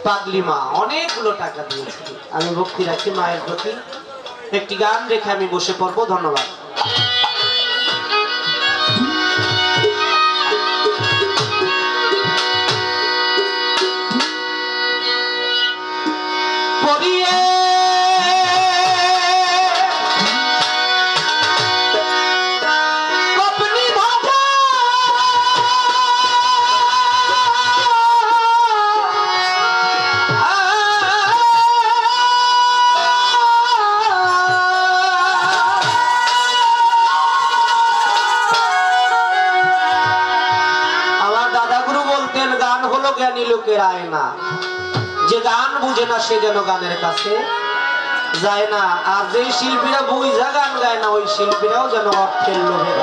পাগলি মা অনেকগুলো টাকা দিয়েছে। আমি ভক্তি রাখি মায়ের প্রতি। একটি গান রেখে আমি বসে পড়বো। ধন্যবাদ। পড়িয়ে কপনি ভাজা আমার দাদাগুরু বলতেন, গান হলো জ্ঞানী লোকের আয়না। যে গান বুঝে না সে যেন গানের কাছে যায় না। আর যে শিল্পীরা বুঝা গান গায় না, ওই শিল্পীরাও যেন অর্থের লোভে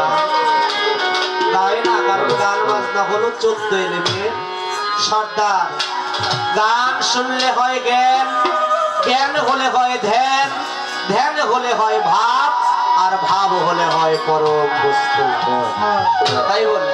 গায় না। কারণ গান বাজনা হলো 14 এলিমেন্ট সর্দার। গান শুনলে হয় জ্ঞান, জ্ঞান হলে হয় ধ্যান, ধ্যান হলে হয় ভাব, আর ভাব হলে হয় পরম বস্তু। তাই বলে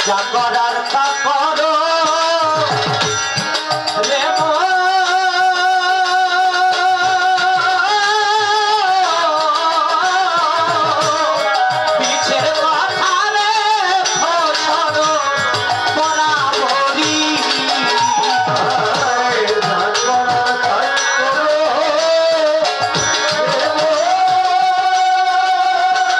যা করার তা করো রে মন। পিছের কথা রেখো সরো বরাবরই। যা করার তাই করো রে মন।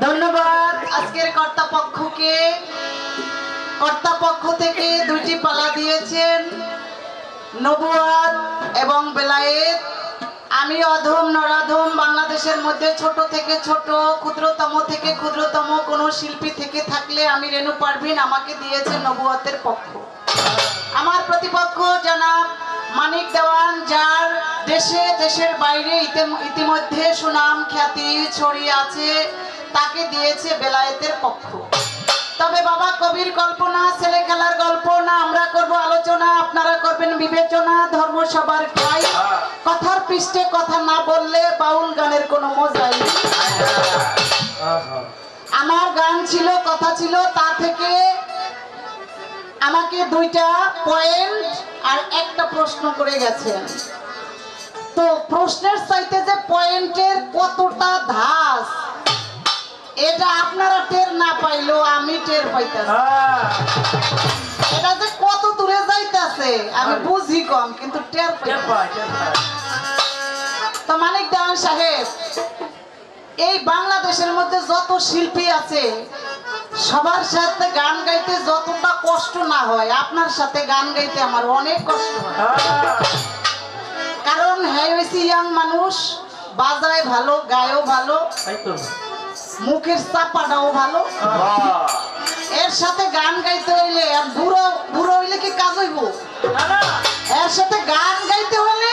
ধন্যবাদ আজকের কর্তাপক্ষকে। কর্তাপক্ষ থেকে দুইটি পালা দিয়েছেন, নবুয়াত এবং বেলায়েত। আমি অধম নরাধম বাংলাদেশের মধ্যে ছোট থেকে ছোট, ক্ষুদ্রতম থেকে ক্ষুদ্রতম কোনো শিল্পী থেকে থাকলে আমি রেণু পারভিন, আমাকে দিয়েছে নবুয়াতের পক্ষ। আমার প্রতিপক্ষ জনাব মানিক দেওয়ান, যার দেশে দেশের বাইরে ইতিমধ্যে সুনাম খ্যাতি ছড়িয়ে আছে, তাকে দিয়েছে বেলায়েতের পক্ষ। তবে বাবা কবির গল্প না, ছেলে খেলার গল্প না, আমরা করব আলোচনা, আপনারা করবেন বিবেচনা। ধর্ম সবার ঠাই, কথার পৃষ্ঠে কথা না বললে বাউল গানের কোনো মজাই নেই। আমার গান ছিল, কথা ছিল, তা থেকে আমাকে দুইটা পয়েন্ট আর একটা প্রশ্ন করে গেছেন। তো প্রশ্নের চাইতে যে পয়েন্টের কতটা ধাস, এটা আপনারা টের না পাইলেও আমি টের পাইতাছি। এটা যে কত দূরে যাইতাছে আমি বুঝি কম, কিন্তু টের পাই। তো মানিক দেওয়ান সাহেব, এই বাংলাদেশের মধ্যে যত শিল্পী আছে সবার সাথে গান গাইতে যতটা কষ্ট না হয়, আপনার সাথে গান গাইতে আমার অনেক কষ্ট হয়। কারণ হ্যাঁ হয়েছি ইয়াং মানুষ, বাজায় ভালো, গায়ও ভালো, মুখের চাপাটাও ভালো। এর সাথে গান গাইতে হইলে, আর বুড়ো বুড়ো হইলে কি কাজ হইব? এর সাথে গান গাইতে হলে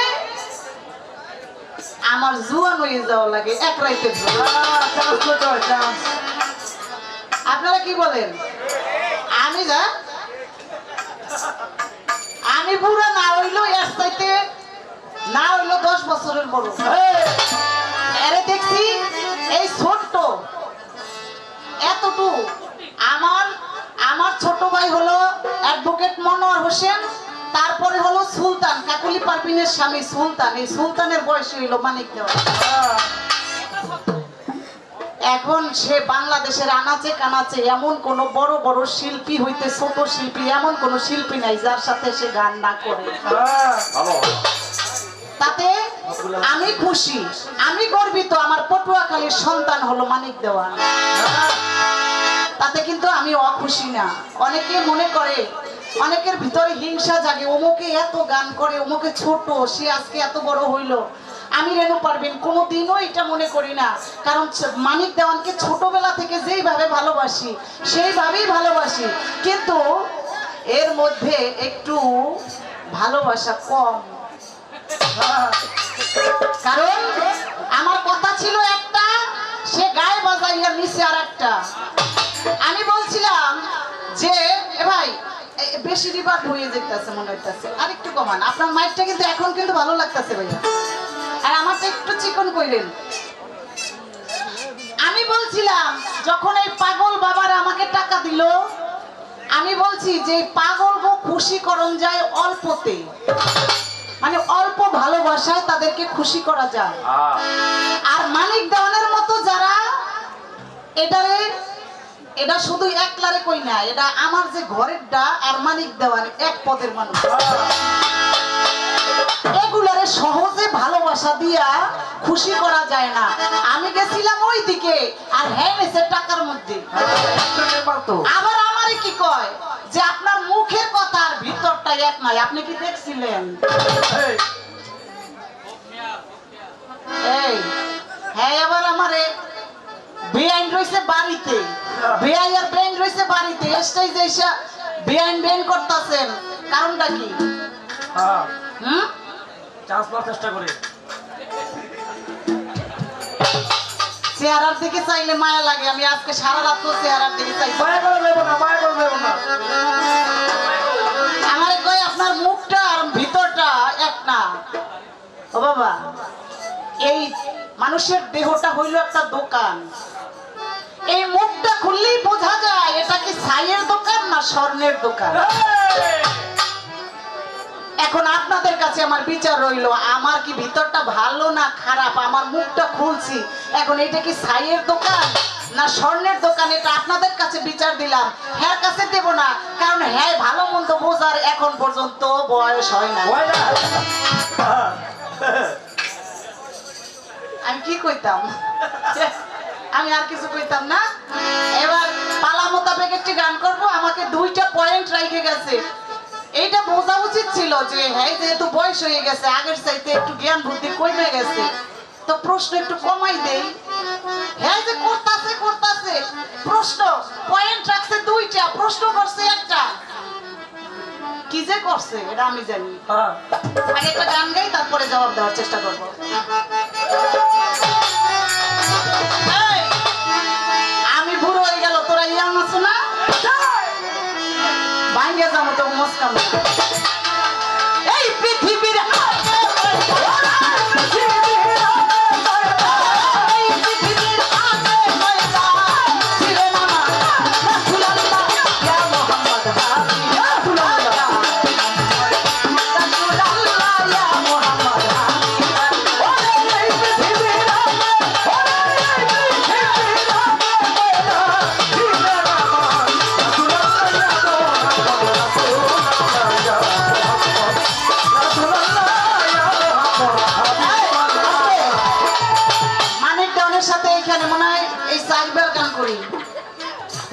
আমার জুয়ান হয়ে যাওয়া লাগে এক রাইতের জন্য। আপনারা কি বলেন? আমি বুড়া না হইলো, এর চাইতে না হইলো 10 বছরের বড়। এরে দেখছি এই ছোট্ট এতটু। আমার ছোট ভাই হলো অ্যাডভোকেট মনোয়ার হোসেন, তারপরে হলো সুলতান, কাকুলি পারভিনের স্বামী সুলতান। এই সুলতানের বয়স হইল মানিক দেওয়ান। এখন সে বাংলাদেশের আনাচে কানাচে এমন কোন বড় বড় শিল্পী হইতে ছোট শিল্পী এমন কোন শিল্পী নাই যার সাথে সে গান না করে। তাতে আমি খুশি, আমি গর্বিত আমার পটুয়াখালীর সন্তান হলো মানিক দেওয়ান। তাতে কিন্তু আমি অখুশি না। অনেকে মনে করে, অনেকের ভিতরে হিংসা জাগে, অমুকে এত গান করে, অমুকে ছোট, সে আজকে এত বড় হইলো। আমি রেনু পারবেন কোনোদিনও এটা মনে করি না, কারণ মানিক দেওয়ানকে ছোটবেলা থেকে যেইভাবে ভালোবাসি সেইভাবেই ভালোবাসি, কিন্তু এর মধ্যে একটু ভালোবাসা কম। কারণ আমার কথা ছিল একটা, সে গায়ে বাজাইয়া নিচে আর একটা। আমি বলছিলাম যে এ ভাই বেশি রিভার্ট হয়ে যেতেছে মনে হইতেছে, আর একটু কমান। আপনার মাইকটা কিন্তু এখন কিন্তু ভালো লাগতেছে ভাইয়া, আর আমারটা একটু চিকন কইলেন। আমি বলছিলাম যখন এই পাগল বাবারা আমাকে টাকা দিল, আমি বলছি যে পাগল গো খুশি করন যায় অল্পতে, মানে অল্প ভালোবাসায় তাদেরকে খুশি করা যায়। আর মানিক দেওয়ানের মতো যারা এটা শুধু একলারে কই না, এটা আমার যে ঘরেরটা আর মানিক দেওয়ান এক পদের মানুষ, এগুলারে সহজে ভালোবাসা দিয়া খুশি করা যায় না। আমি গেছিলাম ওই দিকে আর হ্যাঁ এসে টাকার মধ্যে। আবার আমারে কি কয় যে আপনার মুখের কথা আর ভিতরটা এক নয়, আপনি কি দেখছিলেন? এই হ্যাঁ, এবার আমারে বেআইন রয়েছে বাড়িতে, বেআই আর বেআইন রয়েছে বাড়িতে, স্টেজে এসে বেআইন বেআইন করতেছেন, কারণটা কি? চেষ্টা করে চেহারার দিকে চাইলে মায়া লাগে। আমি আজকে সারা রাত তো চেহারার দিকে চাই। আমারে কই আপনার মুখটা আর ভিতরটা এক না। ও বাবা, এই মানুষের দেহটা হইল একটা দোকান, এই মুখটা খুললেই বোঝা যায় এটা কি ছাইয়ের দোকান না স্বর্ণের দোকান। এখন আপনাদের কাছে আমার বিচার রইল, আমার কি ভিতরটা ভালো না খারাপ? আমার মুখটা খুলছি, এখন এটা কি ছাইয়ের দোকান না স্বর্ণের দোকান? এটা আপনাদের কাছে বিচার দিলাম, হ্যাঁ কাছে দেব না, কারণ হ্যাঁ ভালো মন্দ বোঝার এখন পর্যন্ত বয়স হয় না। আমি কি কইতাম, আমি আর কিছু কইতাম না। এবার পালা মোতাবেক একটি গান করব, আমাকে 2টা পয়েন্ট রেখে গেছে। এইটা বোঝা উচিত ছিল যে হ্যাঁ যেহেতু বয়স হয়ে গেছে, আগের চাইতে একটু জ্ঞান বুদ্ধি কমে গেছে, তো প্রশ্ন একটু কমাই দেই। হ্যাঁ যে করতেছে প্রশ্ন, পয়েন্ট রাখছে 2টা, প্রশ্ন করছে একটা, কি যে করছে এটা আমি জানি। আগে একটা গান গাই, তারপরে জবাব দেওয়ার চেষ্টা করব। আমি বুড়ো হয়ে গেল, তোরা ইয়াং আছো না, ভাঙ্গে যাবো তো মস্কাম। এই পৃথিবীর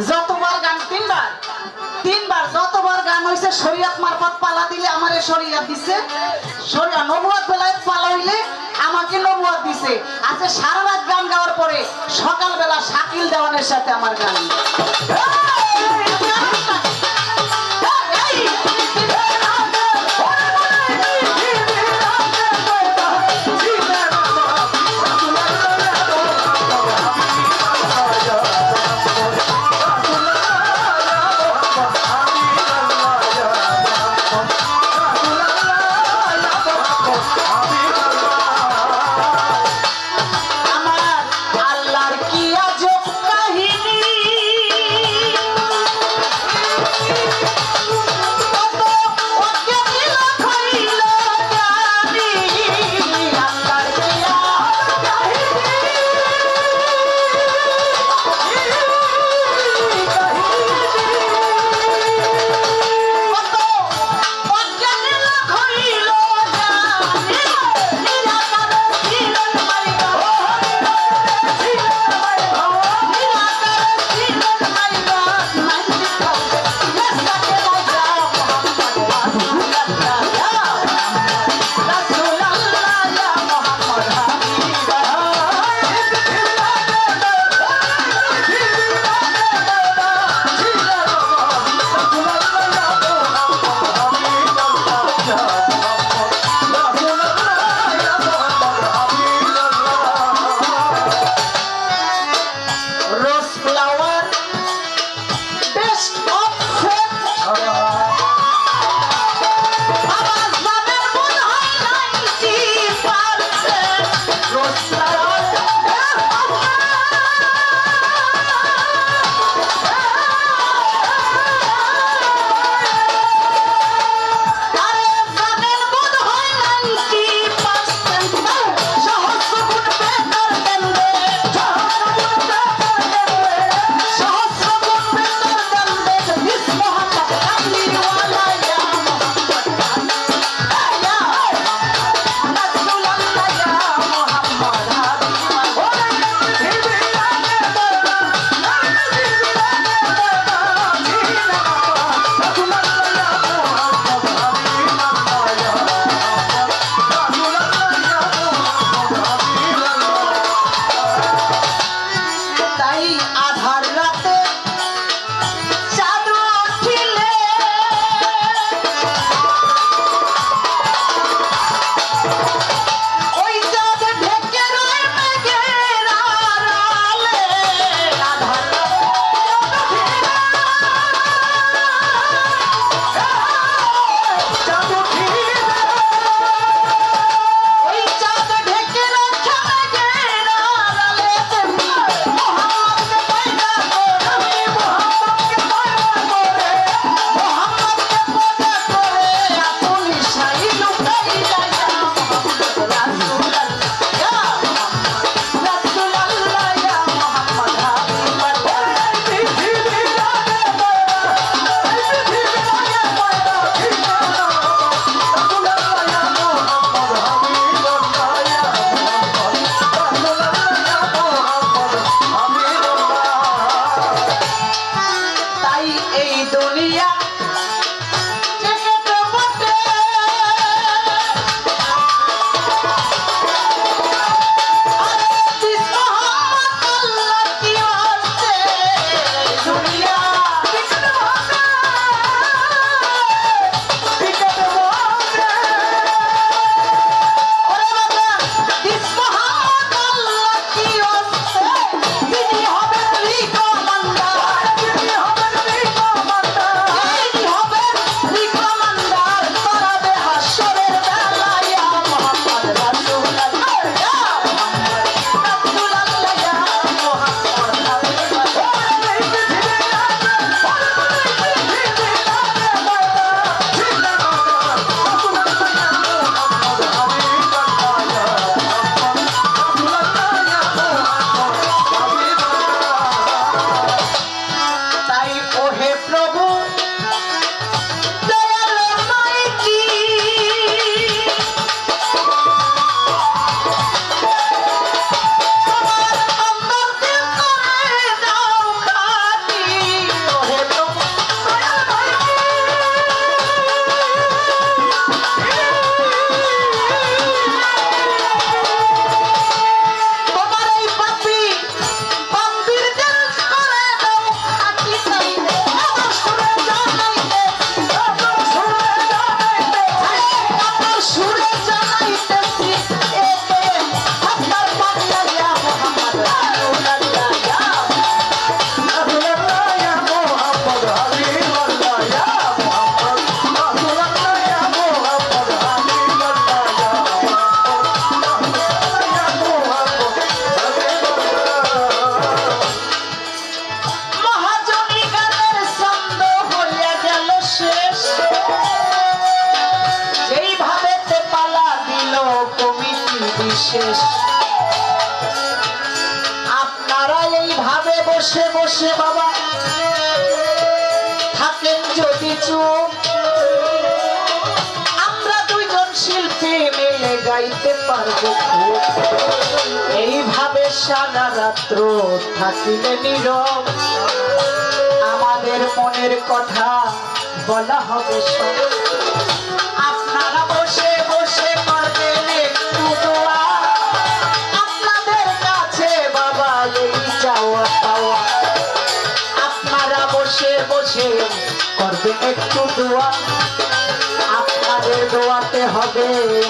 যতবার গান, 3বার যতবার গান হয়েছে শরীয়ত মারফত পালা দিলে আমারে শরীয়ত দিছে, নবুয়ত বেলায় পালা হইলে আমাকে নবুয়ত দিছে। আজকে সারা রাত গান গাওয়ার পরে সকালবেলা শাকিল দেওয়ানের সাথে আমার গান। আমার আল্লাহর কি আজব কাহিনী, বিশেষ। আপনারা এইভাবে বসে বসে বাবা থাকেন যদি চুপ, আমরা দুইজন শিল্পী মিলে গাইতে পারবো খুব। এইভাবে সারা রাত্র থাকিলে নীরব, আমাদের মনের কথা বলা হবে সব। আপনারা বসে বসে করবেন একটু দোয়া, আপনাদের কাছে বাবা এই চাওয়া পাওয়া। আপনারা বসে বসে করবেন একটু দোয়া, আপনাদের দোয়াতে হবে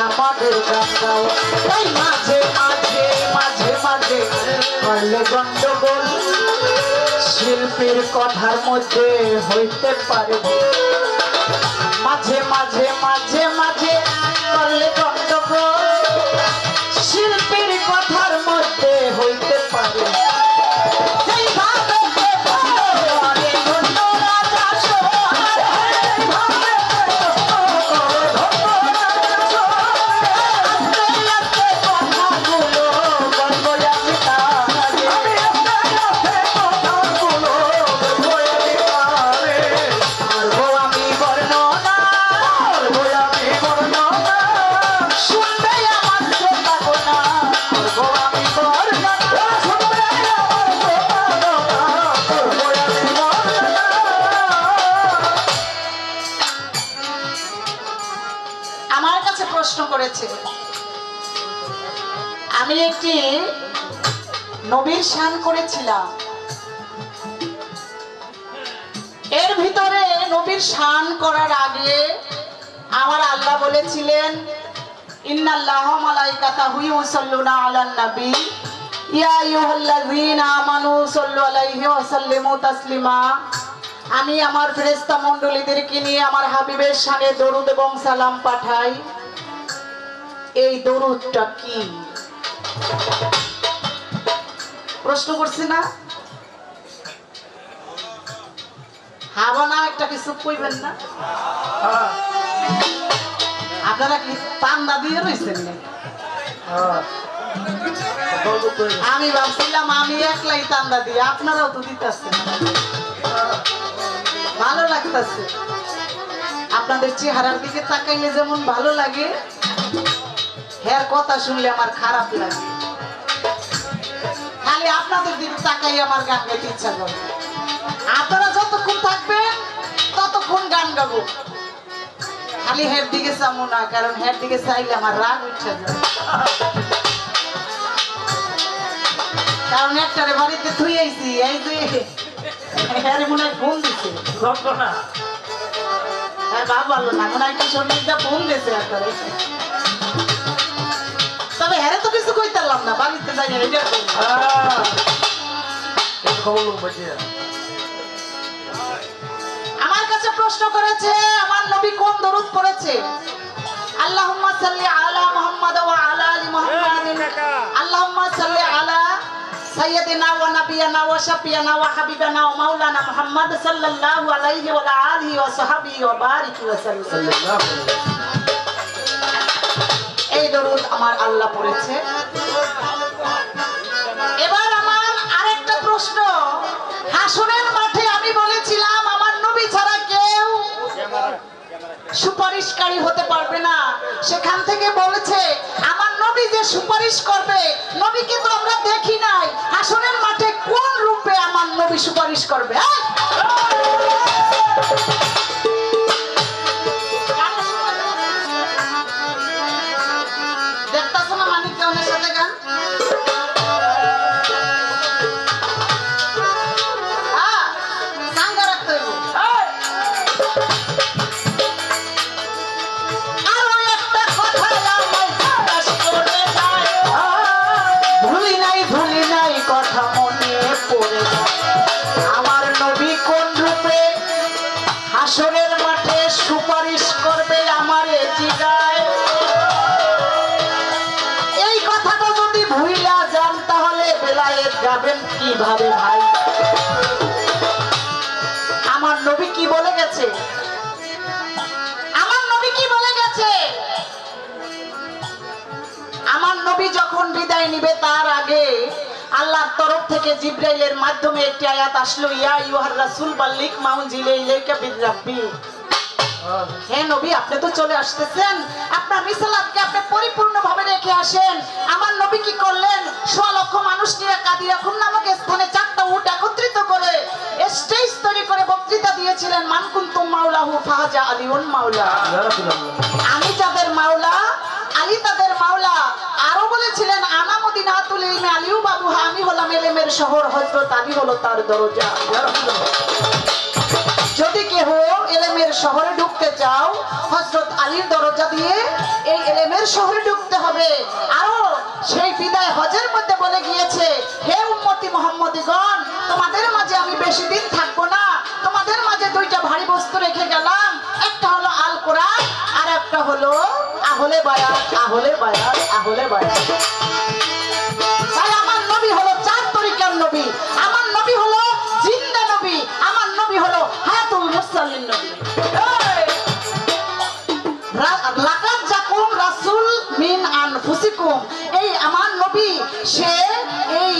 আমাদের গান গাওয়া। তাই মাঝে মাঝে মাঝে মাঝে করলে গন্ডগোল, শিল্পীর কথার মধ্যে হইতে পারে ভুল। মাঝে মাঝে মাঝে মাঝে করলে গন্ডগোল, শিল্পীর কথার মধ্যে হইতে পারে। সেইভাবে করে ধন্যবাদ আসো, সেইভাবে আস্তে আস্তে কথাগুলো বলবো আমি তারে। পারবো আমি বর্ণনা, শুনবে আমার শ্রোতাগণা। পারবো আমি বর্ণনা, আমার কাছে প্রশ্ন করেছে, আমি একটি নবীর শান করেছিলাম, এর ভিতরে নবীর শান করার আগে আমার আল্লাহ বলেছিলেন ইন্নাল্লাহ মালাইকাতাহু ইউসাল্লুনা আলান নবী ইয়া আইয়ুহাল্লাযীনা আমানু সাল্লু আলাইহি ওয়া সাল্লিমু তাসলিমা। আমি আমার ফেরেশতা মণ্ডলীদেরকে নিয়ে আমার হাবিবের শানে দরুদ এবং সালাম পাঠাই। এই দরুদটা কি? প্রশ্ন করছি না? হাবা না একটা কিছু কইবেন না? আপনারা কি পান্ডা দিয়ে রয়েছেন নাকি? আমি ভাবছিলাম আমি একলাই তান্দা দিয়ে, আপনারাও তো দিতেছেন। ভালো লাগতেছে, আপনাদের চেহারার দিকে তাকাইলে যেমন ভালো লাগে, হ্যাঁ কথা শুনলে আমার খারাপ লাগে। খালি আপনাদের দিকে তাকাই আমার গান গাইতে ইচ্ছা করে। আপনারা যতক্ষণ থাকবেন ততক্ষণ গান গাবো, খালি হের দিকে চামো না, কারণ হের দিকে চাইলে আমার রাগ উঠে যায়। কারণ একটারে বাড়িতে থুই আইছি, এই যে হ্যারে মনে হয় ফোন দিছে না, হ্যাঁ বাবা ভালো না, মনে হয় কিশোর মির্জা ফোন দিছে একটারে। তবে হ্যারে তো কিছু কইতারলাম না, বাড়িতে যাই না, এটা আমার কাছে প্রশ্ন করেছে আমার নবী কোন দরুদ পড়েছে। আল্লাহুম্মা সাল্লি আলা মুহাম্মাদ ওয়া আলা আলি মুহাম্মাদ, আল্লাহুম্মা সাল্লি আলা সাইয়্যিদিনা ওয়া নাবিয়ানা ওয়া শাফিয়ানা ওয়া হাবিবানা ওয়া মাওলানা মুহাম্মাদ সাল্লাল্লাহু আলাইহি ওয়া আলিহি ওয়া সাহবিহি ওয়া বারিক ওয়া সাল্লাম। এই দরুদ আমার আল্লাহ পড়েছে। এবার আমার আরেকটা প্রশ্ন, হাসরের মাঠে আমি বলেছিলাম আমার নবী ছাড়া কেউ সুপারিশকারী হতে পারবে না, সেখান থেকে বলেছে আমার নবী যে সুপারিশ করবে, নবীকে তো আমরা দেখি নাই, হাসরের মাঠে কোন রূপে আমার নবী সুপারিশ করবে? দেখতেছো না মানিক দেওয়ানের সাথে গান? সাঙ্গা রাখতে হইব। ভুলি নাই কথা মনে পড়ে আমার নবী কোন রূপে হাসরের মাঠে সুপারিশ করবে আমারে জিগায়। এই কথাটা যদি ভুইলা যান তাহলে বেলায়েত গাবেন কিভাবে ভাই? আমার নবী কি বলে গেছে? আমার নবী কি বলে গেছে? আমার নবী নবী যখন বিদায় নিবে তার আগে আল্লাহর তরফ থেকে জিবরাইলের মাধ্যমে একটি আয়াত আসলো, ইয়া আইয়ুহার রাসূল বাল্লিগ মা উনজিলা ইলাইকা মির রাব্বিক। হে নবী, আপনি তো চলে আসতেছেন, আপনার রিসালাতকে আপনি পরিপূর্ণভাবে রেখে আসেন। আমার নবী কি করলেন? 100 লক্ষ মানুষ নিয়ে কাদিয়া খুম নামক স্থানে 4টা উট একত্রিত করে স্টেজ তৈরি করে বক্তৃতা দিয়েছিলেন, মান কুনতুম মাওলাহু ফাহাজা আলিউল মাওলা। আমি যাদের মাওলা, আলী তাদের মাওলা। আরো বলেছিলেন, আনা মদিনাতুল ইলমি আলিউ বাবুহা, আমি হলাম ইলমের শহর, হযরত আলী হলো তার দরজা। যদি কেহ ইলমের শহরে ঢুকতে চাও, হযরত আলীর দরজা দিয়ে এই ইলমের শহরে ঢুকতে হবে। আরো সেই বিদায় হজের মধ্যে বলে গিয়েছে, হে উম্মতি মুহাম্মদীগণ, তোমাদের মাঝে আমি বেশি দিন থাকবো না, তোমাদের মাঝে 2টা ভারী বস্তু রেখে গেলাম, একটা হলো আল কোরআন আর একটা হলো আহলে বায়াত। আহলে বায়াত, আহলে বায়াত। তাই আমার নবী হলো 4 তরিকার নবী, আমার নবী হলো জিন্দা নবী, আমার নবী হলো হায়াতুল মুরসালিন নবী। লাকাদ জাকুম রাসূল মিন আনফুসিকুম, এই আমার নবী, সে এই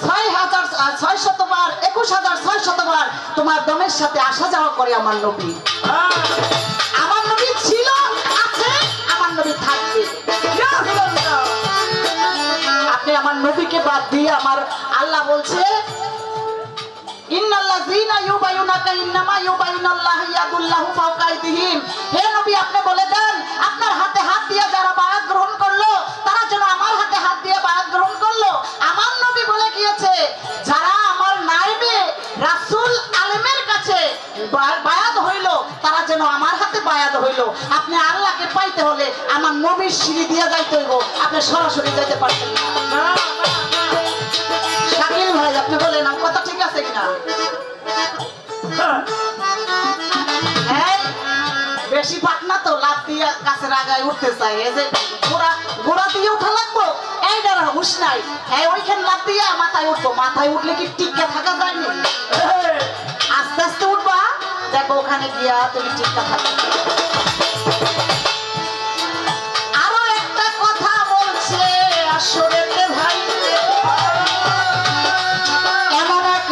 6,600 বার 21,600 বার তোমার দমের সাথে আসা যাওয়া করে আমার নবী। আমার নবী ছিল, আছে, আমার নবী থাকবে। আপনি আমার নবীকে বাদ দিয়ে আমার আল্লাহ বলছে, ইন্নাল্লাযীনা ইউবাইয়ুনাকা ইন্নামা ইউবাইয়ুনাল্লাহু ইয়াদুল্লাহু ফাওকা আইদিহিম। হে নবী, আপনি বলে দেন, আপনার হাতে হাত দিয়ে যারা বায়াত গ্রহণ করলো, তারা যেন আমার হাতে হাত দিয়ে বায়াত গ্রহণ করলো। আমার নবী বলে গিয়েছে, যারা আমার নায়েবে রাসূল আলেমের কাছে বায়াত হইলো, তারা যেন আমার হাতে বায়াত হইলো। আপনি আল্লাহকে পাইতে হলে আমার নবীর সিঁড়ি দিয়ে যাইতে হইব, আপনি সরাসরি যাইতে পারবেন না। শাকিল ভাই, আপনি বলেন আমার কথা ঠিক আছে কিনা? হ্যাঁ, বেশি পাটনা তো লাভ দিয়ে গাছের আগায় উঠতে চাই, এই যে গোড়া দিয়ে উঠা লাগবো, এইটার হুঁশ নাই। হ্যাঁ, ওইখানে লাভ দিয়ে মাথায় উঠবো, মাথায় উঠলে কি টিকা থাকা যায়নি? আস্তে আস্তে উঠবা, দেখবো ওখানে গিয়া তুমি টিকা থাকবে। আরো একটা কথা বলছে আসলে ভাই, এমন এক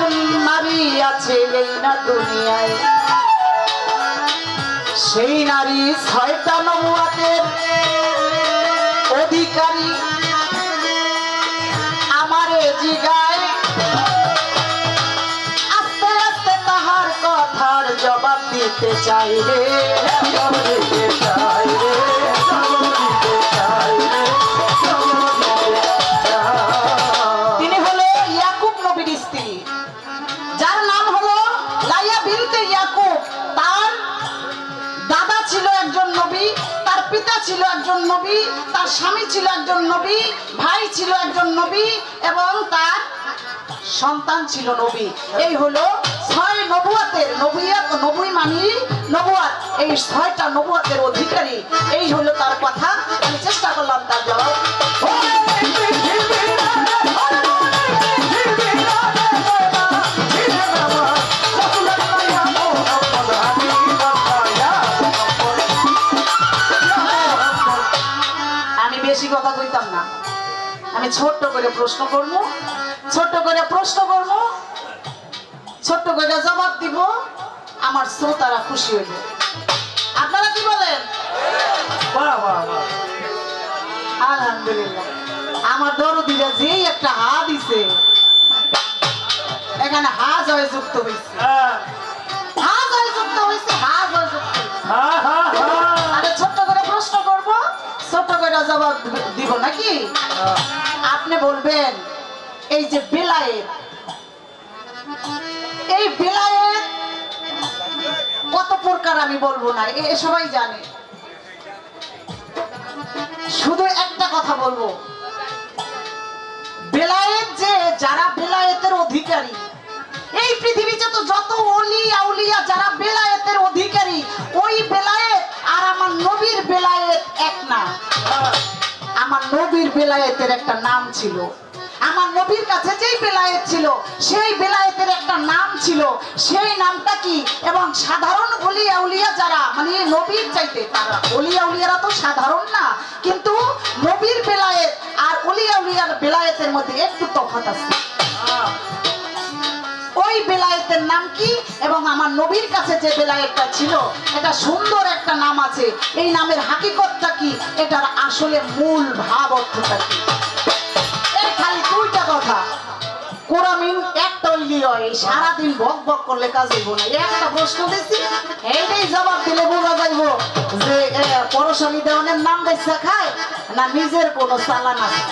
নারী আছে এই না দুনিয়ায়, সেই নারী 6টা নবুয়াতের অধিকারী। আমারে জিগায়, আস্তে আস্তে তাহার কথার জবাব দিতে চাই রে, জবাব দিতে চাই রে, জবাব দিতে চাই রে, জবাব দিতে চাই। তিনি হলো ইয়াকুব নবীর স্ত্রী, যার নাম হলো লাইয়া বিনতে ইয়াকুব। তার দাদা ছিল একজন নবী, তার পিতা ছিল একজন নবী, তার স্বামী ছিল একজন নবী, ভাই ছিল একজন নবী এবং তার সন্তান ছিল নবী। এই হলো 6 নবুয়াতের, নবী মানি নবুয়াত, এই 6টা নবুয়াতের অধিকারী। এই হলো তার কথা, আমি চেষ্টা করলাম তার জবাব। আমি বেশি কথা কইতাম না, আমি ছোট্ট করে প্রশ্ন করব, ছোট্ট করে প্রশ্ন করব, ছোট্ট করে জবাব দিব, আমার শ্রোতারা খুশি হইবে। আপনারা কি বলেন? আলহামদুলিল্লাহ, আমার দরদিরা যেই একটা হা দিছে, এখানে হা জয় যুক্ত হয়েছে, হা জয় যুক্ত হয়েছে, হা জয় যুক্ত হয়েছে। আরে ছোট্ট করে প্রশ্ন করব, ছোট্ট করে জবাব দিব নাকি? আপনি বলবেন, এই যে বেলায়েত, এই বেলায়েত কত প্রকার আমি বলবো না, এ সবাই জানে। শুধু একটা কথা বলবো, বেলায়েত যে যারা বেলায়েতের অধিকারী, এই পৃথিবীতে তো যত ওলি আউলিয়া যারা বেলায়েতের অধিকারী, ওই বেলায়েত আর আমার নবীর বেলায়েত এক না। আমার নবীর বেলায়েতের একটা নাম ছিল, আমার নবীর কাছে যেই বেলায়েত ছিল সেই বেলায়েতের একটা নাম ছিল, সেই নামটা কি? এবং সাধারণ ওলি আউলিয়া যারা, মানে নবীর চাইতে, তারা ওলি আউলিয়ারা তো সাধারণ না, কিন্তু নবীর বেলায়েত আর বেলায়েতের মধ্যে একটু তফাৎ আছে। ওই বেলায়েতের নাম কি এবং আমার নবীর কাছে যে বেলায়েতটা ছিল এটা সুন্দর একটা নাম আছে, এই নামের হাকিকতটা কি, এটার আসলে মূল ভাব অর্থটা কি। এই খালি দুইটা কথা কোরআমিন একটা হইলি হয়, সারাদিন বক বক করলে কাজ হইব না। একটা প্রশ্ন দিচ্ছি, এইটাই জবাব দিলে বোঝা যাইব যে পরশালী দেওয়ানের নাম বেচা খায় না নিজের কোনো চালান আছে।